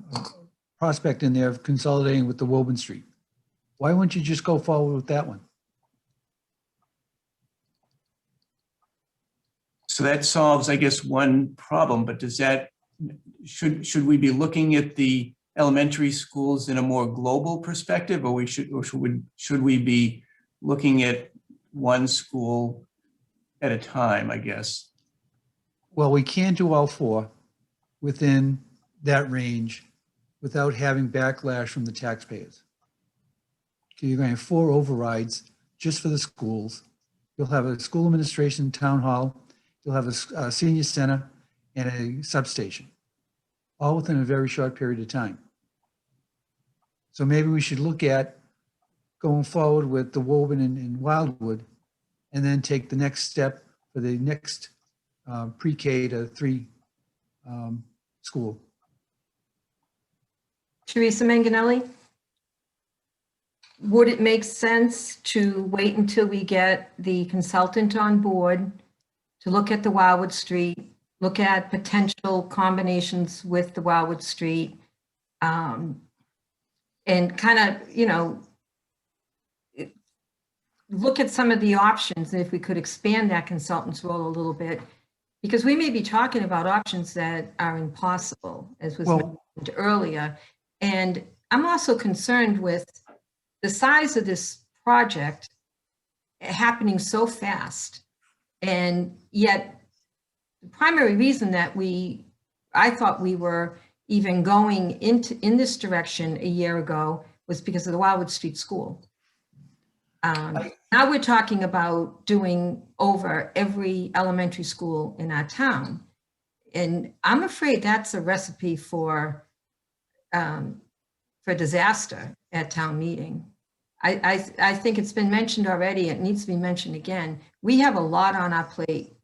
prospect in there of consolidating with the Woburn Street. Why wouldn't you just go forward with that one? So that solves, I guess, one problem, but does that, should we be looking at the elementary schools in a more global perspective, or should we be looking at one school at a time, I guess? Well, we can't do all 4 within that range without having backlash from the taxpayers. Okay, you're going to have 4 overrides just for the schools. You'll have a school administration town hall, you'll have a senior center and a substation, all within a very short period of time. So maybe we should look at going forward with the Woburn and Wildwood, and then take the next step for the next pre-K to 3 school. Teresa Manganelli? Would it make sense to wait until we get the consultant on board to look at the Wildwood Street, look at potential combinations with the Wildwood Street, and kind of, you know, look at some of the options, and if we could expand that consultant's role a little bit, because we may be talking about options that are impossible, as was mentioned earlier. And I'm also concerned with the size of this project happening so fast. And yet the primary reason that I thought we were even going in this direction a year ago was because of the Wildwood Street School. Now we're talking about doing over every elementary school in our town. And I'm afraid that's a recipe for disaster at town meeting. I think it's been mentioned already. It needs to be mentioned again. We have a lot on our plate,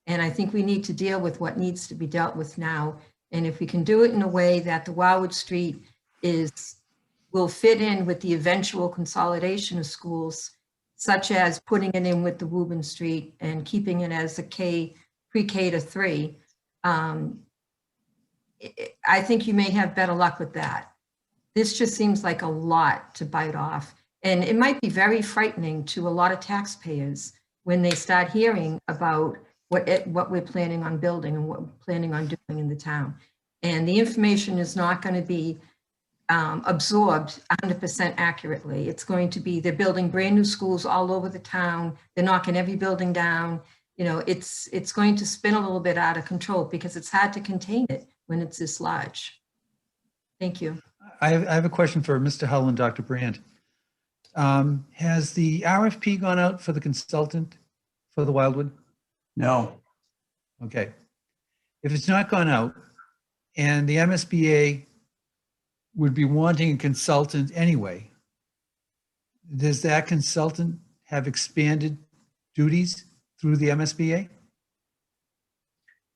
and I think we need to deal with what needs to be dealt with now. And if we can do it in a way that the Wildwood Street will fit in with the eventual consolidation of schools, such as putting it in with the Woburn Street and keeping it as a pre-K to 3, I think you may have better luck with that. This just seems like a lot to bite off. And it might be very frightening to a lot of taxpayers when they start hearing about what we're planning on building and what we're planning on doing in the town. And the information is not going to be absorbed 100% accurately. It's going to be, they're building brand new schools all over the town. They're knocking every building down. You know, it's going to spin a little bit out of control because it's hard to contain it when it's this large. Thank you. I have a question for Mr. Hull and Dr. Brandt. Has the RFP gone out for the consultant for the Wildwood? No. Okay. If it's not gone out and the MSBA would be wanting a consultant anyway, does that consultant have expanded duties through the MSBA?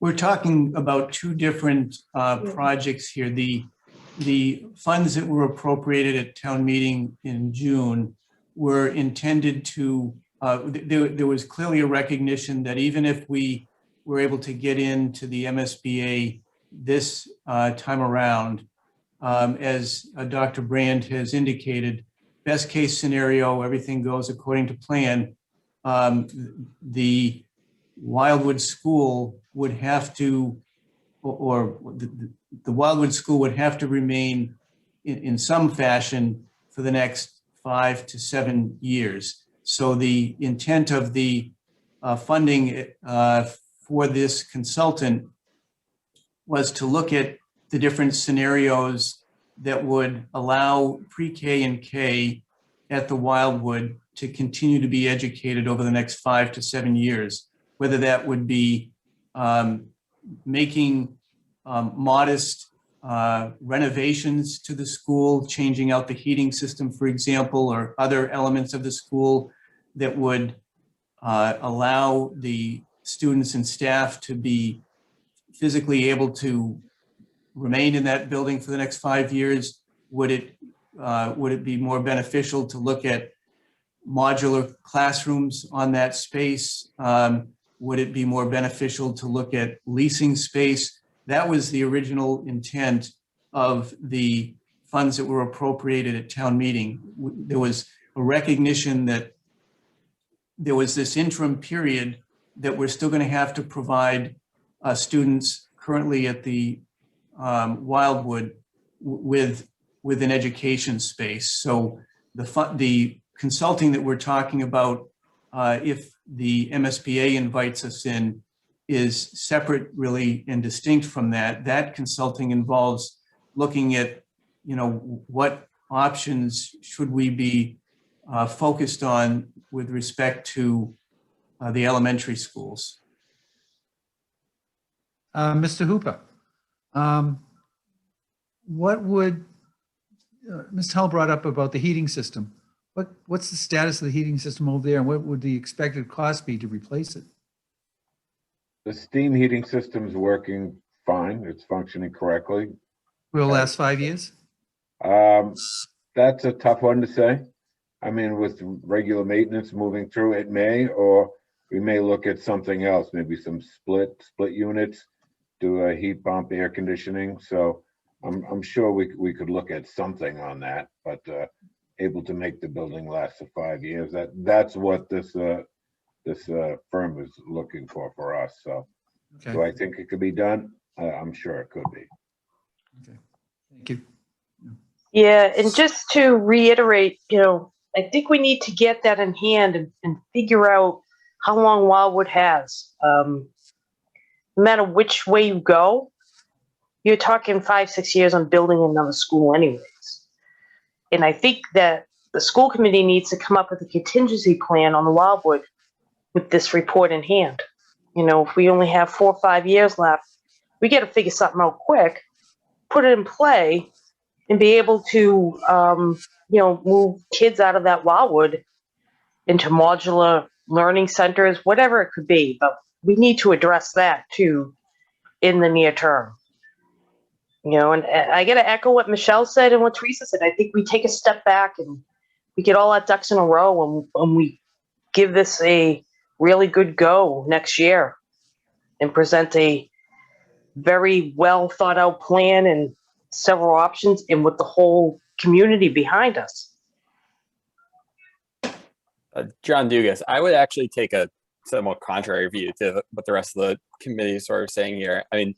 We're talking about 2 different projects here. The funds that were appropriated at town meeting in June were intended to, there was clearly a recognition that even if we were able to get into the MSBA this time around, as Dr. Brand has indicated, best case scenario, everything goes according to plan, the Wildwood School would have to, or the Wildwood School would have to remain in some fashion for the next 5 to 7 years. So the intent of the funding for this consultant was to look at the different scenarios that would allow pre-K and K at the Wildwood to continue to be educated over the next 5 to 7 years, whether that would be making modest renovations to the school, changing out the heating system, for example, or other elements of the school that would allow the students and staff to be physically able to remain in that building for the next 5 years. Would it be more beneficial to look at modular classrooms on that space? Would it be more beneficial to look at leasing space? That was the original intent of the funds that were appropriated at town meeting. There was a recognition that there was this interim period that we're still going to have to provide students currently at the Wildwood with an education space. So the consulting that we're talking about, if the MSBA invites us in, is separate really and distinct from that. That consulting involves looking at what options should we be focused on with respect to the elementary schools? Mr. Hooper, what would, Ms. Hull brought up about the heating system. What's the status of the heating system over there, and what would the expected cost be to replace it? The steam heating system's working fine. It's functioning correctly. For the last 5 years? That's a tough one to say. I mean, with regular maintenance moving through, it may, or we may look at something else, maybe some split units, do a heat pump, air conditioning. So I'm sure we could look at something on that, but able to make the building last for 5 years. That's what this firm is looking for us. So Okay. do I think it could be done? I'm sure it could be. Okay. Thank you. Yeah, and just to reiterate, I think we need to get that in hand and figure out how long Wildwood has. No matter which way you go, you're talking 5-6 years on building another school anyways. And I think that the school committee needs to come up with a contingency plan on the Wildwood with this report in hand. If we only have 4 or 5 years left, we got to figure something out quick, put it in play, and be able to, move kids out of that Wildwood into modular learning centers, whatever it could be. But we need to address that too in the near term. And I got to echo what Michelle said and what Teresa said. I think we take a step back and we get all our ducks in a row and we give this a really good go next year and present a very well thought out plan and several options, and with the whole community behind us. John Dugas, I would actually take a somewhat contrary view to what the rest of the committee is sort of saying here. I mean,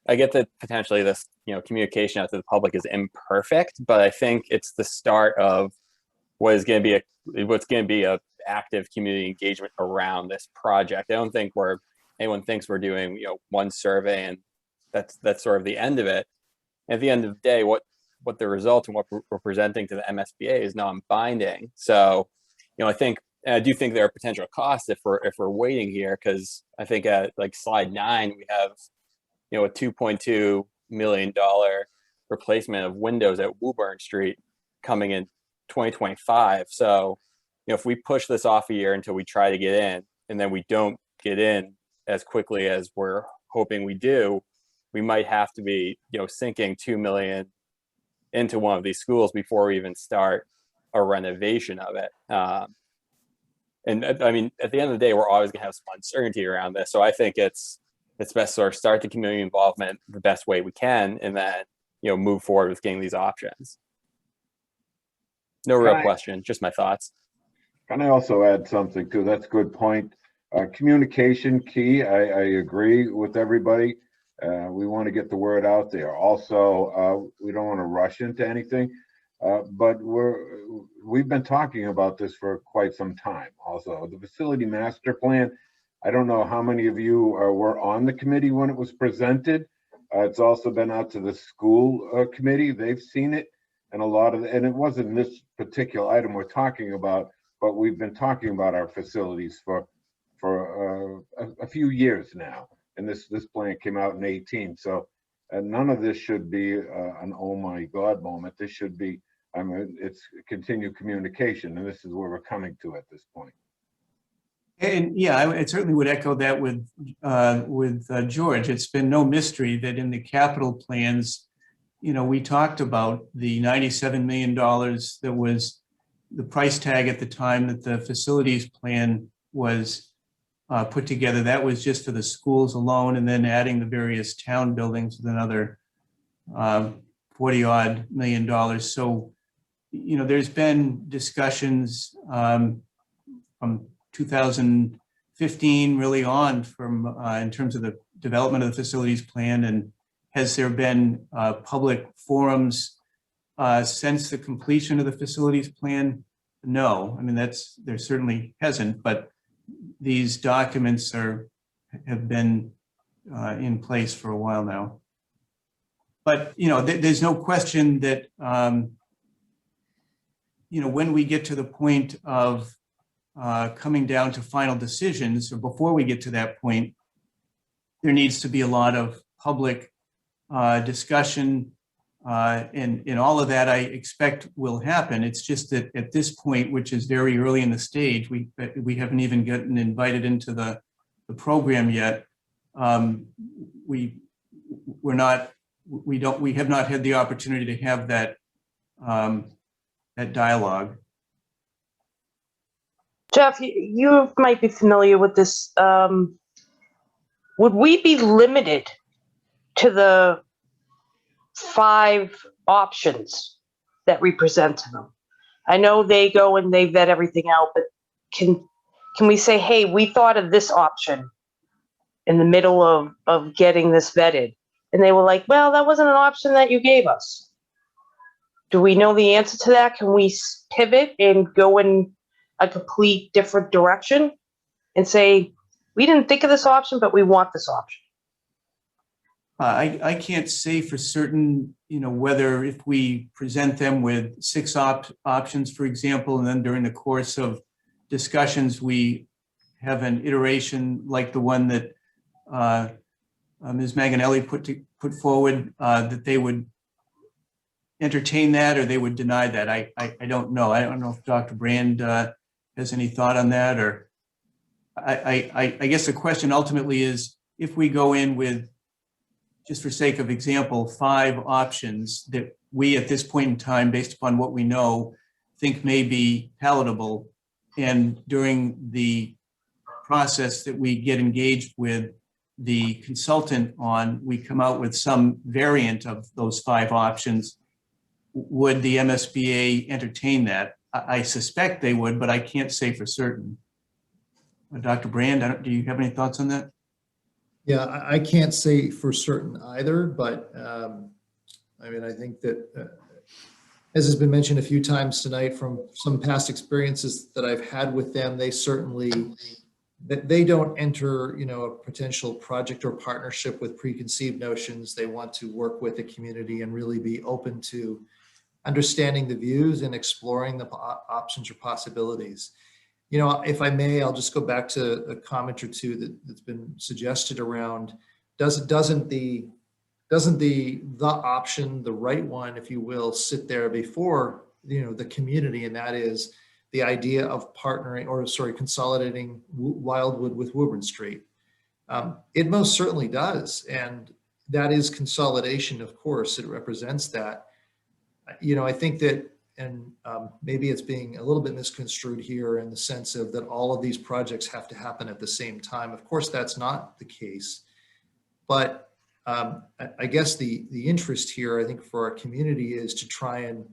I get that potentially this, communication out to the public is imperfect, but I think it's the start of what's going to be a active community engagement around this project. I don't think anyone thinks we're doing, one survey and that's sort of the end of it. At the end of the day, what the result and what we're presenting to the MSBA is non-binding. So, I do think there are potential costs if we're waiting here, because I think at like slide 9 we have, a $2.2 million replacement of windows at WOBURN Street coming in 2025. So, if we push this off a year until we try to get in, and then we don't get in as quickly as we're hoping we do, we might have to be, sinking $2 million into one of these schools before we even start a renovation of it. And I mean, at the end of the day, we're always gonna have some uncertainty around this. So I think it's best to sort of start the community involvement the best way we can, and then, move forward with getting these options. No real question, just my thoughts. Can I also add something too? That's a good point. Communication key. I agree with everybody. We want to get the word out there. Also, we don't want to rush into anything, but we've been talking about this for quite some time. Also, the facility master plan, I don't know how many of you were on the committee when it was presented. It's also been out to the school committee. They've seen it, and and it wasn't this particular item we're talking about, but we've been talking about our facilities for a few years now. And this plan came out in 2018. So none of this should be an oh my God moment. This should be, it's continued communication, and this is where we're coming to at this point. And yeah, I certainly would echo that with George. It's been no mystery that in the capital plans, we talked about the $97 million that was the price tag at the time that the facilities plan was put together. That was just for the schools alone, and then adding the various town buildings with another $40-odd million. So, there's been discussions from 2015 really on from in terms of the development of the facilities plan. And has there been public forums since the completion of the facilities plan? No, I mean, there certainly hasn't, but these documents have been in place for a while now. But, there's no question that, when we get to the point of coming down to final decisions, or before we get to that point, there needs to be a lot of public discussion, and all of that I expect will happen. It's just that at this point, which is very early in the stage, we haven't even gotten invited into the program yet. We have not had the opportunity to have that dialogue. Jeff, you might be familiar with this. Would we be limited to the 5 options that we present to them? I know they go and they vet everything out, but can we say, hey, we thought of this option in the middle of getting this vetted? And they were like, well, that wasn't an option that you gave us. Do we know the answer to that? Can we pivot and go in a complete different direction and say, we didn't think of this option, but we want this option? I can't say for certain, whether if we present them with 6 options, for example, and then during the course of discussions, we have an iteration like the one that Ms. Manganelli put forward, that they would entertain that or they would deny that. I don't know. I don't know if Dr. Brand has any thought on that, or I guess the question ultimately is, if we go in with, just for sake of example, 5 options that we at this point in time, based upon what we know, think may be palatable, and during the process that we get engaged with the consultant on, we come out with some variant of those 5 options, would the MSBA entertain that? I suspect they would, but I can't say for certain. Dr. Brand, do you have any thoughts on that? Yeah, I can't say for certain either, but I think that, as has been mentioned a few times tonight from some past experiences that I've had with them, they certainly, they don't enter, a potential project or partnership with preconceived notions. They want to work with the community and really be open to understanding the views and exploring the options or possibilities. If I may, I'll just go back to a comment or two that's been suggested around, doesn't the option, the right one, if you will, sit there before, the community, and that is the idea of consolidating Wildwood with Woburn Street. It most certainly does. And that is consolidation, of course, it represents that. I think that, and maybe it's being a little bit misconstrued here in the sense of that all of these projects have to happen at the same time. Of course, that's not the case. But I guess the interest here, I think, for our community is to try and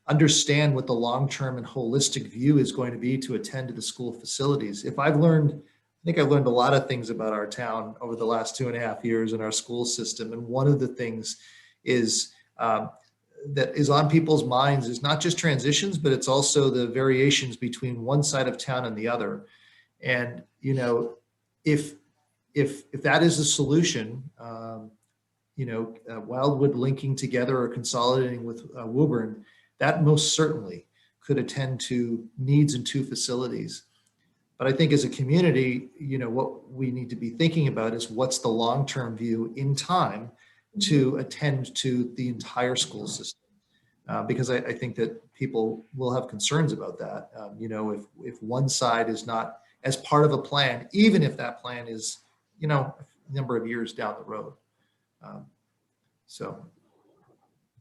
understand what the long-term and holistic view is going to be to attend to the school facilities. I think I've learned a lot of things about our town over the last 2.5 years in our school system. And one of the things is that is on people's minds is not just transitions, but it's also the variations between one side of town and the other. And, if that is the solution, Wildwood linking together or consolidating with Woburn, that most certainly could attend to needs in 2 facilities. But I think as a community, what we need to be thinking about is what's the long-term view in time to attend to the entire school system. Because I think that people will have concerns about that. If one side is not as part of a plan, even if that plan is, a number of years down the road. So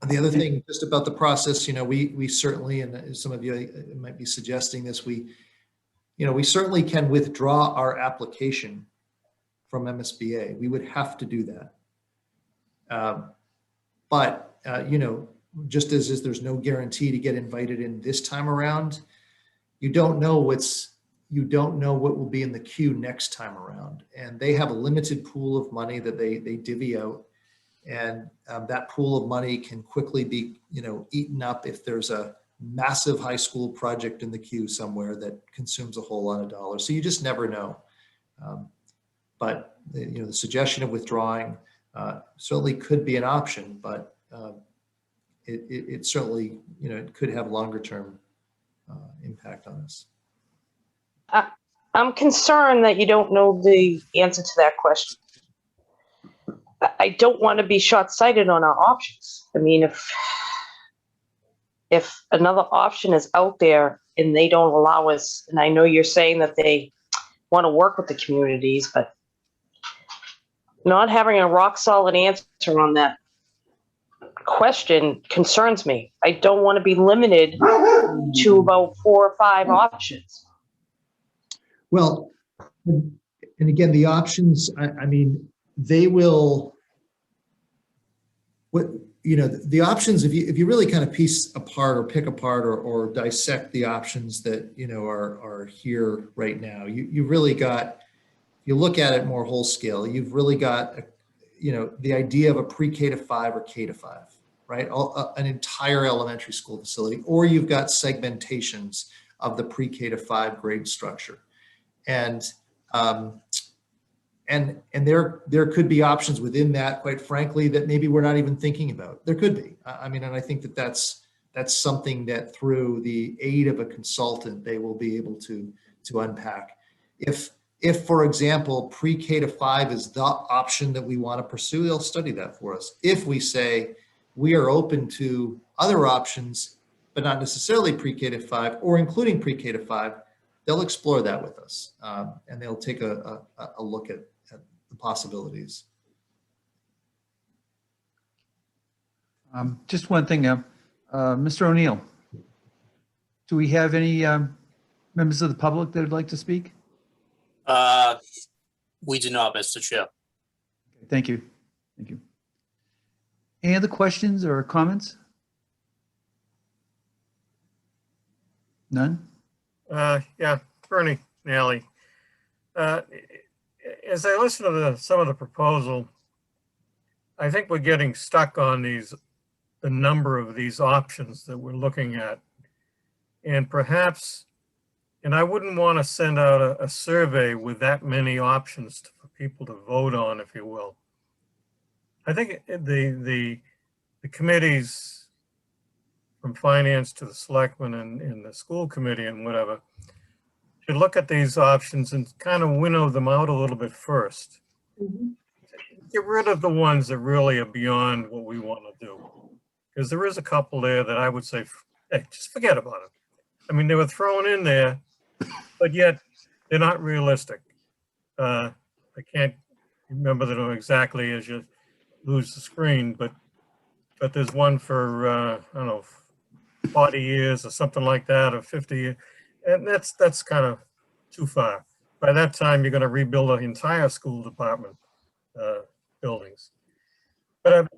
the other thing just about the process, we certainly, and some of you might be suggesting this, we certainly can withdraw our application from MSBA. We would have to do that. But just as there's no guarantee to get invited in this time around, you don't know what will be in the queue next time around. And they have a limited pool of money that they divvy out. And that pool of money can quickly be, eaten up if there's a massive high school project in the queue somewhere that consumes a whole lot of dollars. So you just never know. But the suggestion of withdrawing, certainly could be an option, but it certainly, it could have longer term impact on us. I'm concerned that you don't know the answer to that question. I don't want to be short-sighted on our options. I mean, if another option is out there and they don't allow us, and I know you're saying that they want to work with the communities, but not having a rock solid answer on that question concerns me. I don't want to be limited to about 4 or 5 options. Well, and again, the options, I mean, they will, the options, if you really kind of piece apart or pick apart or dissect the options that, are here right now, you really got, you look at it more whole scale, you've really got, the idea of a pre-K to 5 or K to 5, right? An entire elementary school facility, or you've got segmentations of the pre-K to 5 grade structure. And there could be options within that, quite frankly, that maybe we're not even thinking about. There could be. I mean, and I think that's something that through the aid of a consultant, they will be able to unpack. If, for example, pre-K to 5 is the option that we want to pursue, they'll study that for us. If we say we are open to other options, but not necessarily pre-K to 5 or including pre-K to 5, they'll explore that with us, and they'll take a look at the possibilities. Just one thing, Mr. O'Neill, do we have any members of the public that would like to speak? We do not, Mr. Chair. Thank you. Thank you. Any other questions or comments? None? Yeah, Bernie Nally. As I listen to some of the proposal, I think we're getting stuck on the number of these options that we're looking at. And perhaps, and I wouldn't want to send out a survey with that many options for people to vote on, if you will. I think the committees from finance to the selectmen and the school committee and whatever should look at these options and kind of winnow them out a little bit first. Mm-hmm. Get rid of the ones that really are beyond what we want to do. Because there is a couple there that I would say, hey, just forget about it. I mean, they were thrown in there, but yet they're not realistic. I can't remember them exactly as you lose the screen, but there's one for, I don't know, 40 years or something like that, or 50 years. And that's kind of too far. By that time, you're going to rebuild an entire school department buildings. But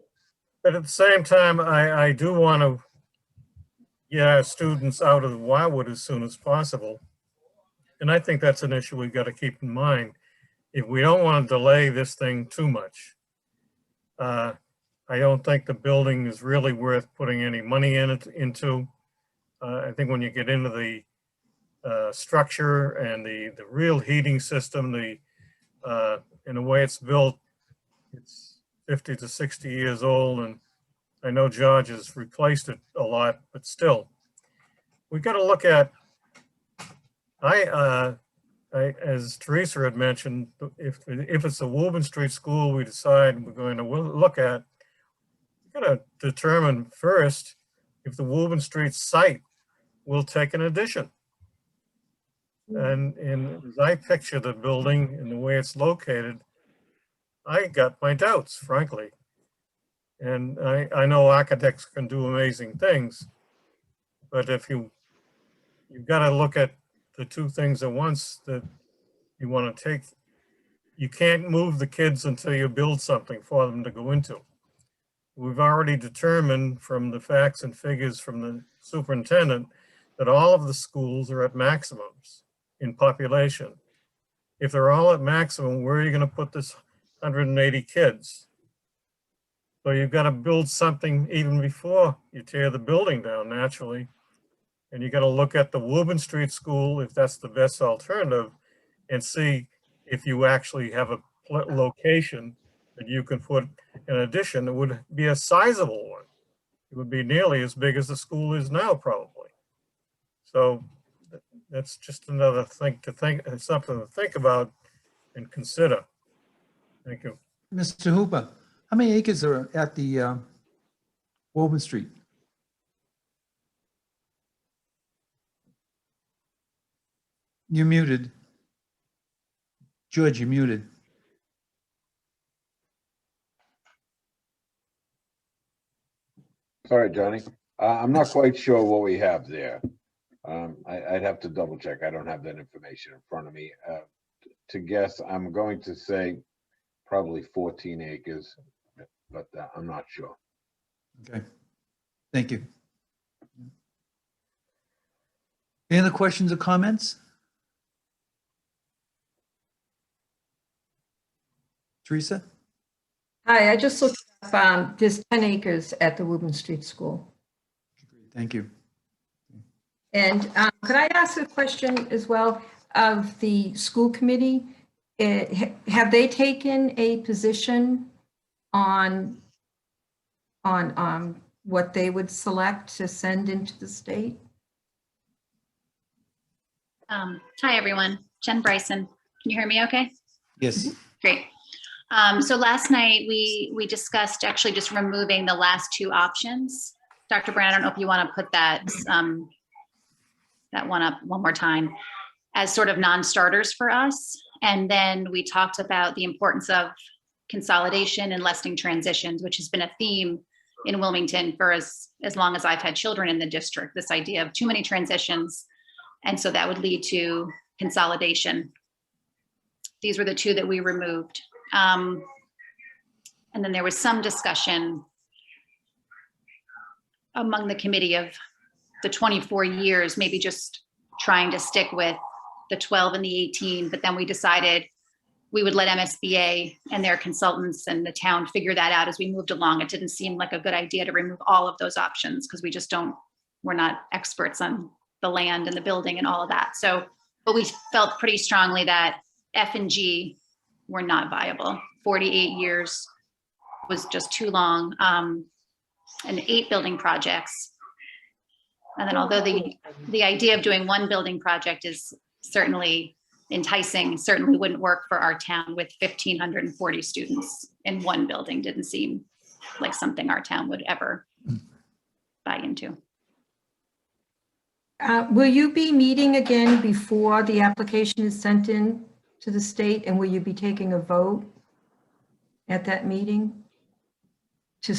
at the same time, I do want to get our students out of Wildwood as soon as possible. And I think that's an issue we've got to keep in mind. If we don't want to delay this thing too much, I don't think the building is really worth putting any money into. I think when you get into the structure and the real heating system, in the way it's built, it's 50 to 60 years old, and I know George has replaced it a lot, but still, we've got to look at, as Teresa had mentioned, if it's a Woburn Street school we decide we're going to look at, we've got to determine first if the Woburn Street site will take an addition. And as I picture the building and the way it's located, I got my doubts, frankly. And I know architects can do amazing things, but if you've got to look at the two things at once that you want to take, you can't move the kids until you build something for them to go into. We've already determined from the facts and figures from the superintendent that all of the schools are at maximums in population. If they're all at maximum, where are you going to put this 180 kids? So you've got to build something even before you tear the building down naturally. And you got to look at the Woburn Street School, if that's the best alternative, and see if you actually have a location that you can put in addition, it would be a sizable one. It would be nearly as big as the school is now, probably. So that's just another thing to think, something to think about and consider. Thank you. Mr. Hooper, how many acres are at the Woburn Street? You're muted. George, you're muted. Sorry, Johnny. I'm not quite sure what we have there. I'd have to double check. I don't have that information in front of me. To guess, I'm going to say probably 14 acres, but I'm not sure. Okay, thank you. Any other questions or comments? Teresa? Hi, I just looked up, there's 10 acres at the Woburn Street School. Thank you. And could I ask a question as well of the school committee? Have they taken a position on what they would select to send into the state? Hi, everyone. Jen Bryson. Can you hear me okay? Yes. Great. So last night we discussed actually just removing the last two options. Dr. Brown, I don't know if you want to put that one up one more time as sort of non-starters for us. And then we talked about the importance of consolidation and lessening transitions, which has been a theme in Wilmington for as long as I've had children in the district, this idea of too many transitions. And so that would lead to consolidation. These were the two that we removed. And then there was some discussion among the committee of the 24 years, maybe just trying to stick with the 12 and the 18, but then we decided we would let MSBA and their consultants and the town figure that out as we moved along. It didn't seem like a good idea to remove all of those options because we're not experts on the land and the building and all of that. So, but we felt pretty strongly that F and G were not viable. 48 years was just too long. And 8 building projects. And then although the idea of doing one building project is certainly enticing, certainly wouldn't work for our town with 1,540 students in one building. Didn't seem like something our town would ever buy into. Will you be meeting again before the application is sent in to the state? And will you be taking a vote at that meeting to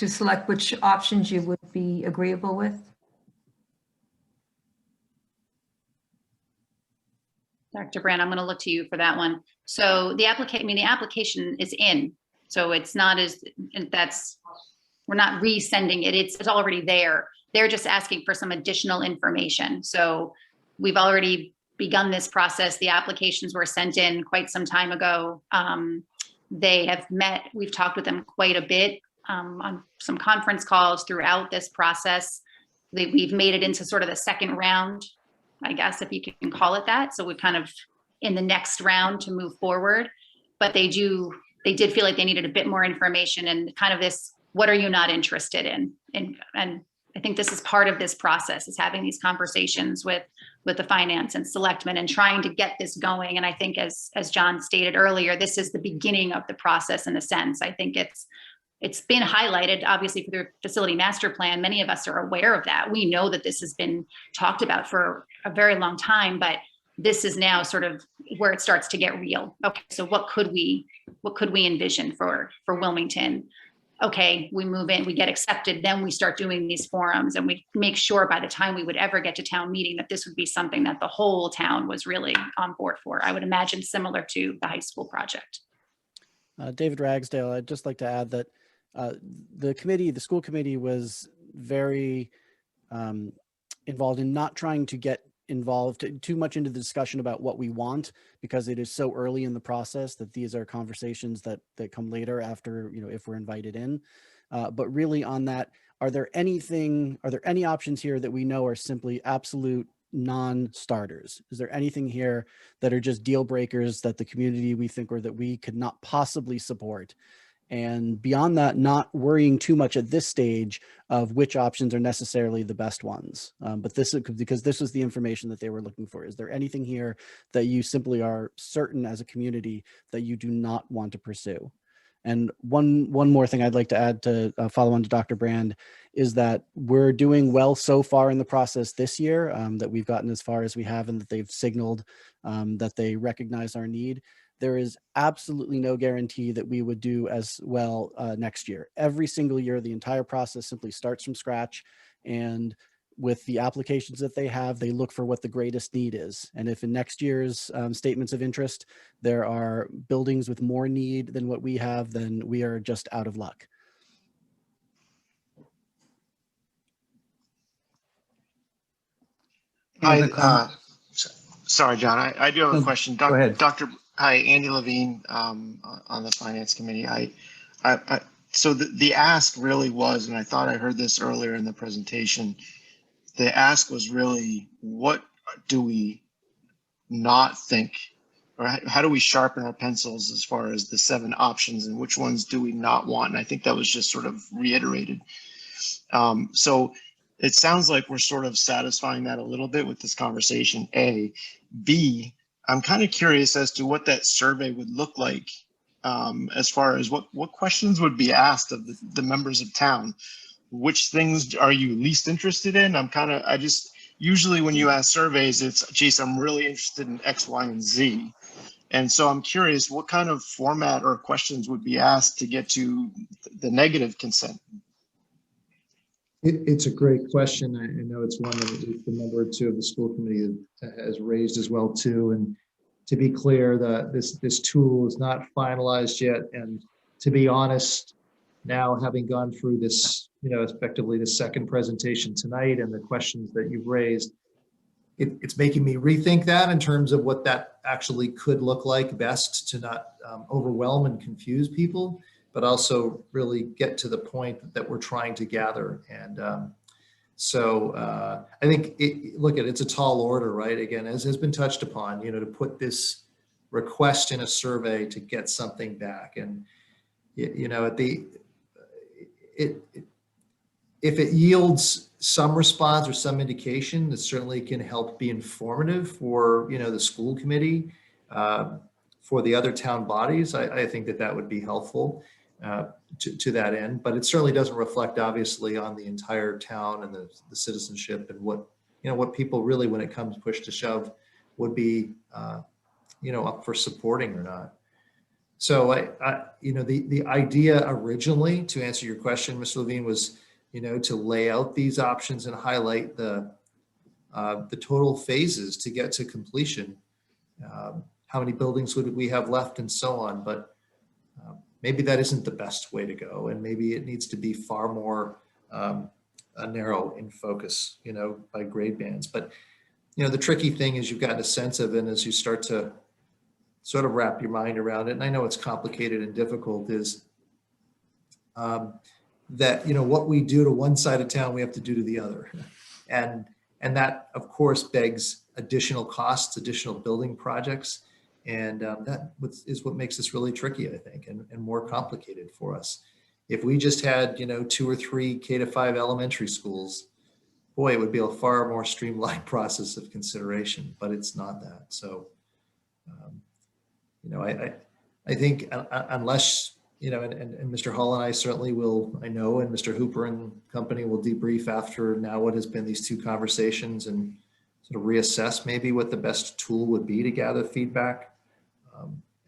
select which options you would be agreeable with? Dr. Brand, I'm going to look to you for that one. So the application is in. So it's not we're not resending it. It's already there. They're just asking for some additional information. So we've already begun this process. The applications were sent in quite some time ago. They have met, we've talked with them quite a bit on some conference calls throughout this process. We've made it into sort of the second round, I guess, if you can call it that. So we're kind of in the next round to move forward, but they did feel like they needed a bit more information and kind of this, what are you not interested in? And I think this is part of this process, is having these conversations with the finance and selectmen and trying to get this going. And I think as John stated earlier, this is the beginning of the process in a sense. I think it's been highlighted, obviously, for the facility master plan. Many of us are aware of that. We know that this has been talked about for a very long time, but this is now sort of where it starts to get real. Okay, so what could we envision for Wilmington? Okay, we move in, we get accepted, then we start doing these forums and we make sure by the time we would ever get to town meeting that this would be something that the whole town was really on board for. I would imagine similar to the high school project. David Ragsdale, I'd just like to add that the school committee was very involved in not trying to get involved too much into the discussion about what we want, because it is so early in the process that these are conversations that come later after, if we're invited in. But really on that, are there any options here that we know are simply absolute non-starters? Is there anything here that are just deal breakers that the community we think or that we could not possibly support? And beyond that, not worrying too much at this stage of which options are necessarily the best ones. But this is because this was the information that they were looking for. Is there anything here that you simply are certain as a community that you do not want to pursue? And one more thing I'd like to add to follow on to Dr. Brand is that we're doing well so far in the process this year, that we've gotten as far as we have and that they've signaled that they recognize our need. There is absolutely no guarantee that we would do as well next year. Every single year, the entire process simply starts from scratch. And with the applications that they have, they look for what the greatest need is. And if in next year's statements of interest, there are buildings with more need than what we have, then we are just out of luck. Hi, sorry, John, I do have a question. Go ahead. Hi, Andy Levine, on the Finance Committee. So the ask really was, and I thought I heard this earlier in the presentation, the ask was really, what do we not think, or how do we sharpen our pencils as far as the 7 options and which ones do we not want? And I think that was just sort of reiterated. So it sounds like we're sort of satisfying that a little bit with this conversation, A. B, I'm kind of curious as to what that survey would look like, as far as what questions would be asked of the members of town. Which things are you least interested in? Usually when you ask surveys, it's, geez, I'm really interested in X, Y, and Z. And so I'm curious what kind of format or questions would be asked to get to the negative consent? It's a great question. I know it's one that at least a member or two of the school committee has raised as well too. And to be clear, this tool is not finalized yet. And to be honest, now having gone through this, effectively the second presentation tonight and the questions that you've raised, it's making me rethink that in terms of what that actually could look like best to not overwhelm and confuse people, but also really get to the point that we're trying to gather. And I think, it's a tall order, right? Again, as has been touched upon, to put this request in a survey to get something back. And, if it yields some response or some indication, it certainly can help be informative for, the school committee, for the other town bodies. I think that would be helpful to that end, but it certainly doesn't reflect obviously on the entire town and the citizenship and what people really, when it comes push to shove, would be, up for supporting or not. So the idea originally, to answer your question, Mr. Levine, was, to lay out these options and highlight the total phases to get to completion. How many buildings would we have left and so on, but maybe that isn't the best way to go. And maybe it needs to be far more narrow in focus, by grade bands. But, the tricky thing is you've got a sense of, and as you start to sort of wrap your mind around it, and I know it's complicated and difficult, is that, what we do to one side of town, we have to do to the other. And that, of course, begs additional costs, additional building projects. And that is what makes this really tricky, I think, and more complicated for us. If we just had, 2 or 3 K-5 elementary schools, boy, it would be a far more streamlined process of consideration, but it's not that. So, I think unless, and Mr. Hall and I certainly will, I know, and Mr. Hooper and company will debrief after now what has been these 2 conversations and sort of reassess maybe what the best tool would be to gather feedback.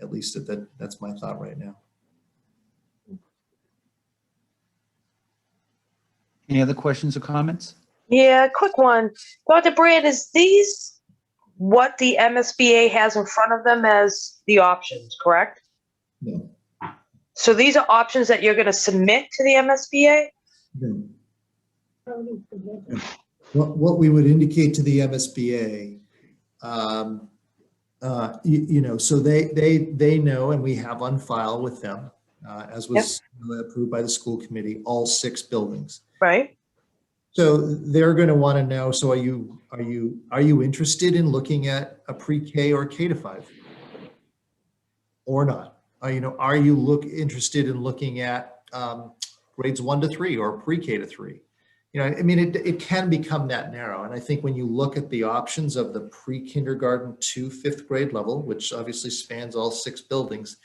At least that's my thought right now. Any other questions or comments? Yeah, quick one. Dr. Brand, is these what the MSBA has in front of them as the options, correct? No. So these are options that you're going to submit to the MSBA? No. What we would indicate to the MSBA, so they know, and we have on file with them, as was approved by the school committee, all 6 buildings. Right. So they're going to want to know, so are you interested in looking at a pre-K or K-5 or not? Are you interested in looking at grades 1 to 3 or pre-K to 3? I mean, it can become that narrow. And I think when you look at the options of the pre-kindergarten to 5th grade level, which obviously spans all 6 buildings,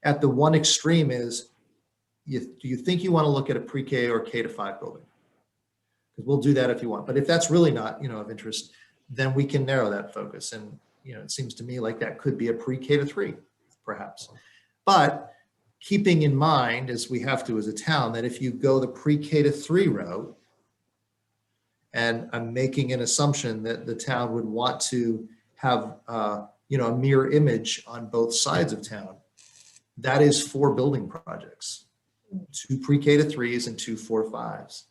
at the one extreme is, do you think you want to look at a pre-K or K-5 building? Because we'll do that if you want. But if that's really not, of interest, then we can narrow that focus. And, it seems to me like that could be a pre-K to 3, perhaps. But keeping in mind, as we have to as a town, that if you go the pre-K to 3 route, and I'm making an assumption that the town would want to have, a mirror image on both sides of town, that is 4 building projects, 2 pre-K to 3s and 2 4-5s.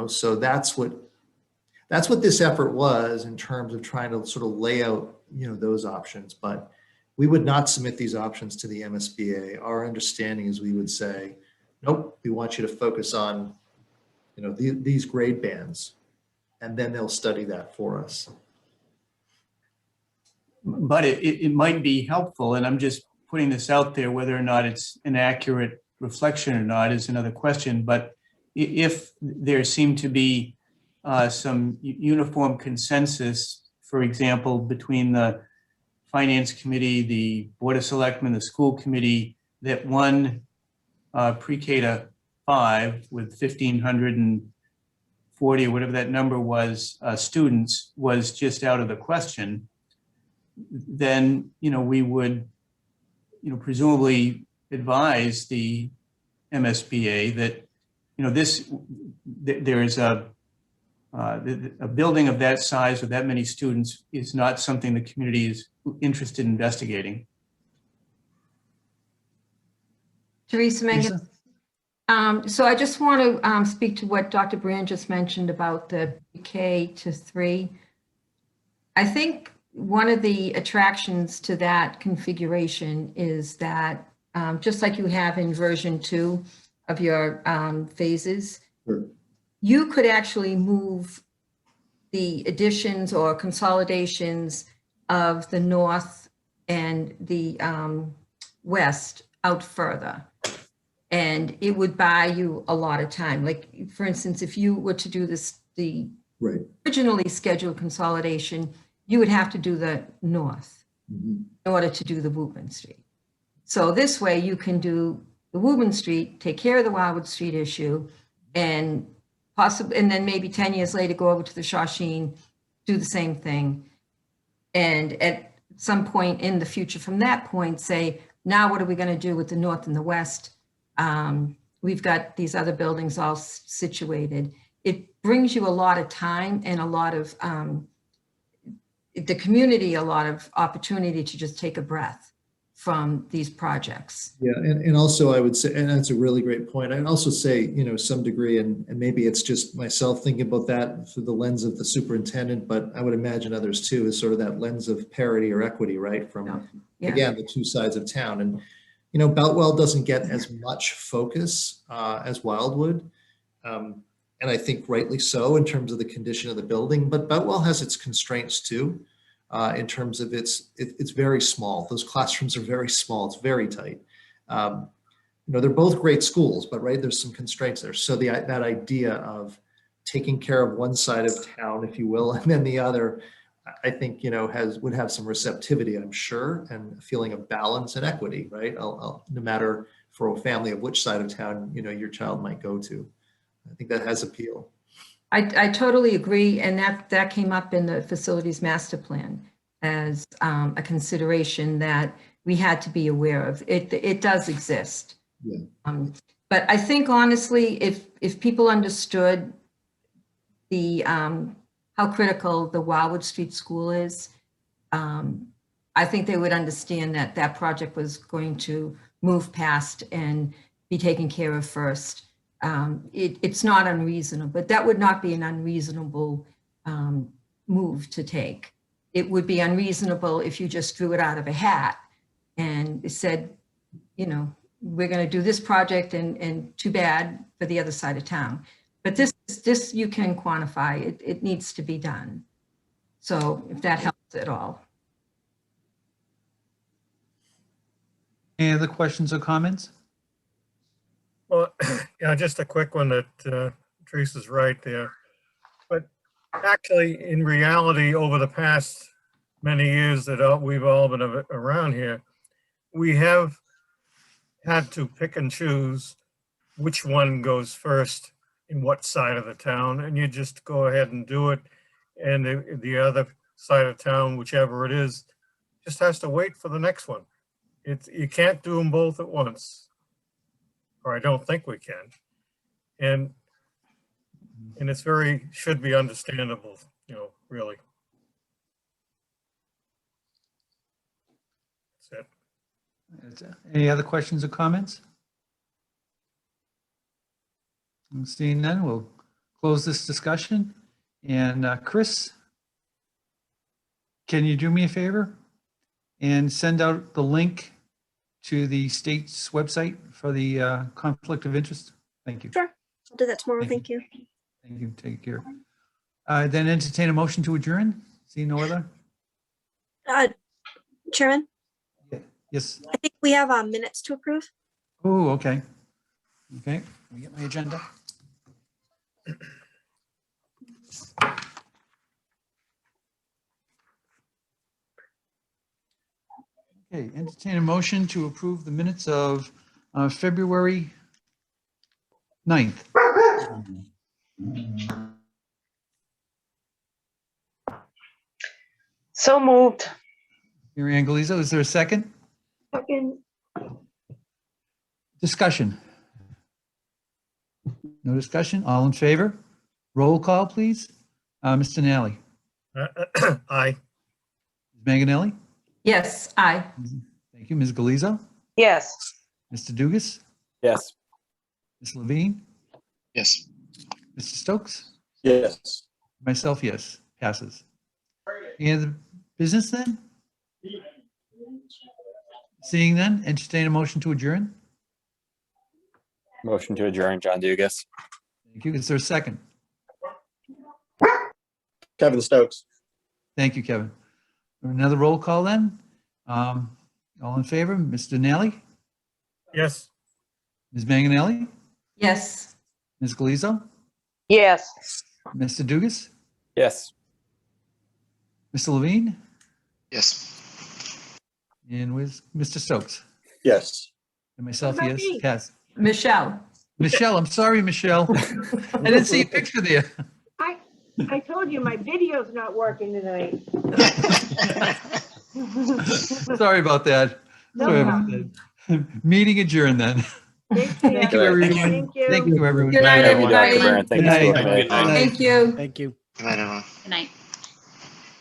So that's what this effort was in terms of trying to sort of lay out, those options. But we would not submit these options to the MSBA. Our understanding is we would say, nope, we want you to focus on, these grade bands, and then they'll study that for us. But it might be helpful, and I'm just putting this out there, whether or not it's an accurate reflection or not is another question. But if there seemed to be some uniform consensus, for example, between the Finance Committee, the Board of Selectmen, the School Committee, that one pre-K to 5 with 1,540 or whatever that number was, students was just out of the question, then, we would, presumably advise the MSBA that, there is a building of that size with that many students is not something the community is interested in investigating. Teresa, Megan. So I just want to speak to what Dr. Brand just mentioned about the K to 3. I think one of the attractions to that configuration is that just like you have in version 2 of your phases, Sure. You could actually move the additions or consolidations of the north and the west out further. And it would buy you a lot of time. Like, for instance, if you were to do this, the Right. originally scheduled consolidation, you would have to do the north in order to do the Woburn Street. So this way you can do the Woburn Street, take care of the Wildwood Street issue, and possibly, and then maybe 10 years later, go over to the SHAWSHEEN, do the same thing. And at some point in the future from that point, say, now what are we going to do with the north and the west? We've got these other buildings all situated. It brings you a lot of time and a lot of, the community, a lot of opportunity to just take a breath from these projects. Yeah, and also I would say, and that's a really great point. I'd also say, some degree, and maybe it's just myself thinking about that through the lens of the superintendent, but I would imagine others too, is sort of that lens of parity or equity, right? From, again, the 2 sides of town. And, Beltwell doesn't get as much focus as Wildwood. And I think rightly so in terms of the condition of the building, but Beltwell has its constraints too. In terms of it's very small. Those classrooms are very small. It's very tight. They're both great schools, but right, there's some constraints there. So that idea of taking care of one side of town, if you will, and then the other, I think, would have some receptivity, I'm sure, and a feeling of balance and equity, right? No matter for a family of which side of town, your child might go to. I think that has appeal. I totally agree, and that came up in the facilities master plan as a consideration that we had to be aware of. It does exist. Yeah. But I think honestly, if people understood the how critical the Wildwood Street School is, I think they would understand that that project was going to move past and be taken care of first. It's not unreasonable, but that would not be an unreasonable move to take. It would be unreasonable if you just threw it out of a hat and said, we're going to do this project and too bad for the other side of town. But this This you can quantify. It needs to be done. So if that helps at all. Any other questions or comments? Well, yeah, just a quick one that Teresa's right there. But actually, in reality, over the past many years that we've all been around here, we have had to pick and choose which one goes first in what side of the town, and you just go ahead and do it. And the other side of town, whichever it is, just has to wait for the next one. You can't do them both at once, or I don't think we can. And it's should be understandable, really. That's it. Any other questions or comments? Seeing none, we'll close this discussion. And Chris, can you do me a favor and send out the link to the state's website for the conflict of interest? Thank you. Sure, I'll do that tomorrow. Thank you. Thank you. Take care. Then entertain a motion to adjourn. See no other? Chairman, Yes. I think we have minutes to approve. Oh, okay. Okay, let me get my agenda. Okay, entertain a motion to approve the minutes of February 9th. So moved. Mary Ann Galizzo, is there a second? Second, Discussion? No discussion? All in favor? Roll call, please. Mr. Nally. Aye. Ms. Manganelli? Yes, aye. Thank you. Ms. Galizzo? Yes. Mr. Dugas? Yes. Ms. Levine? Yes. Mr. Stokes? Yes. Myself, yes. Passes. Any other business then? Seeing none, entertain a motion to adjourn. Motion to adjourn, John Dugas. Thank you. Is there a second? Kevin Stokes. Thank you, Kevin. Another roll call then. All in favor, Mr. Nally, Yes. Ms. Manganelli, Yes. Ms. Galizzo, Yes. Mr. Dugas, Yes. Mr. Levine, Yes. and with Mr. Stokes. Yes. And myself, What yes. about me? Pass. Michelle. Michelle, I'm sorry, Michelle. I didn't see a picture there. I told you my video's not working tonight. Sorry about that. No Sorry about that. Meeting adjourned then. Thank you, everyone. Thank you. Thank you, everyone. Good night, Everyone, everybody. Dr. Byrne, thank Good you, night. school committee. Good night. Thank you. Thank you. Good night, everyone. Good night.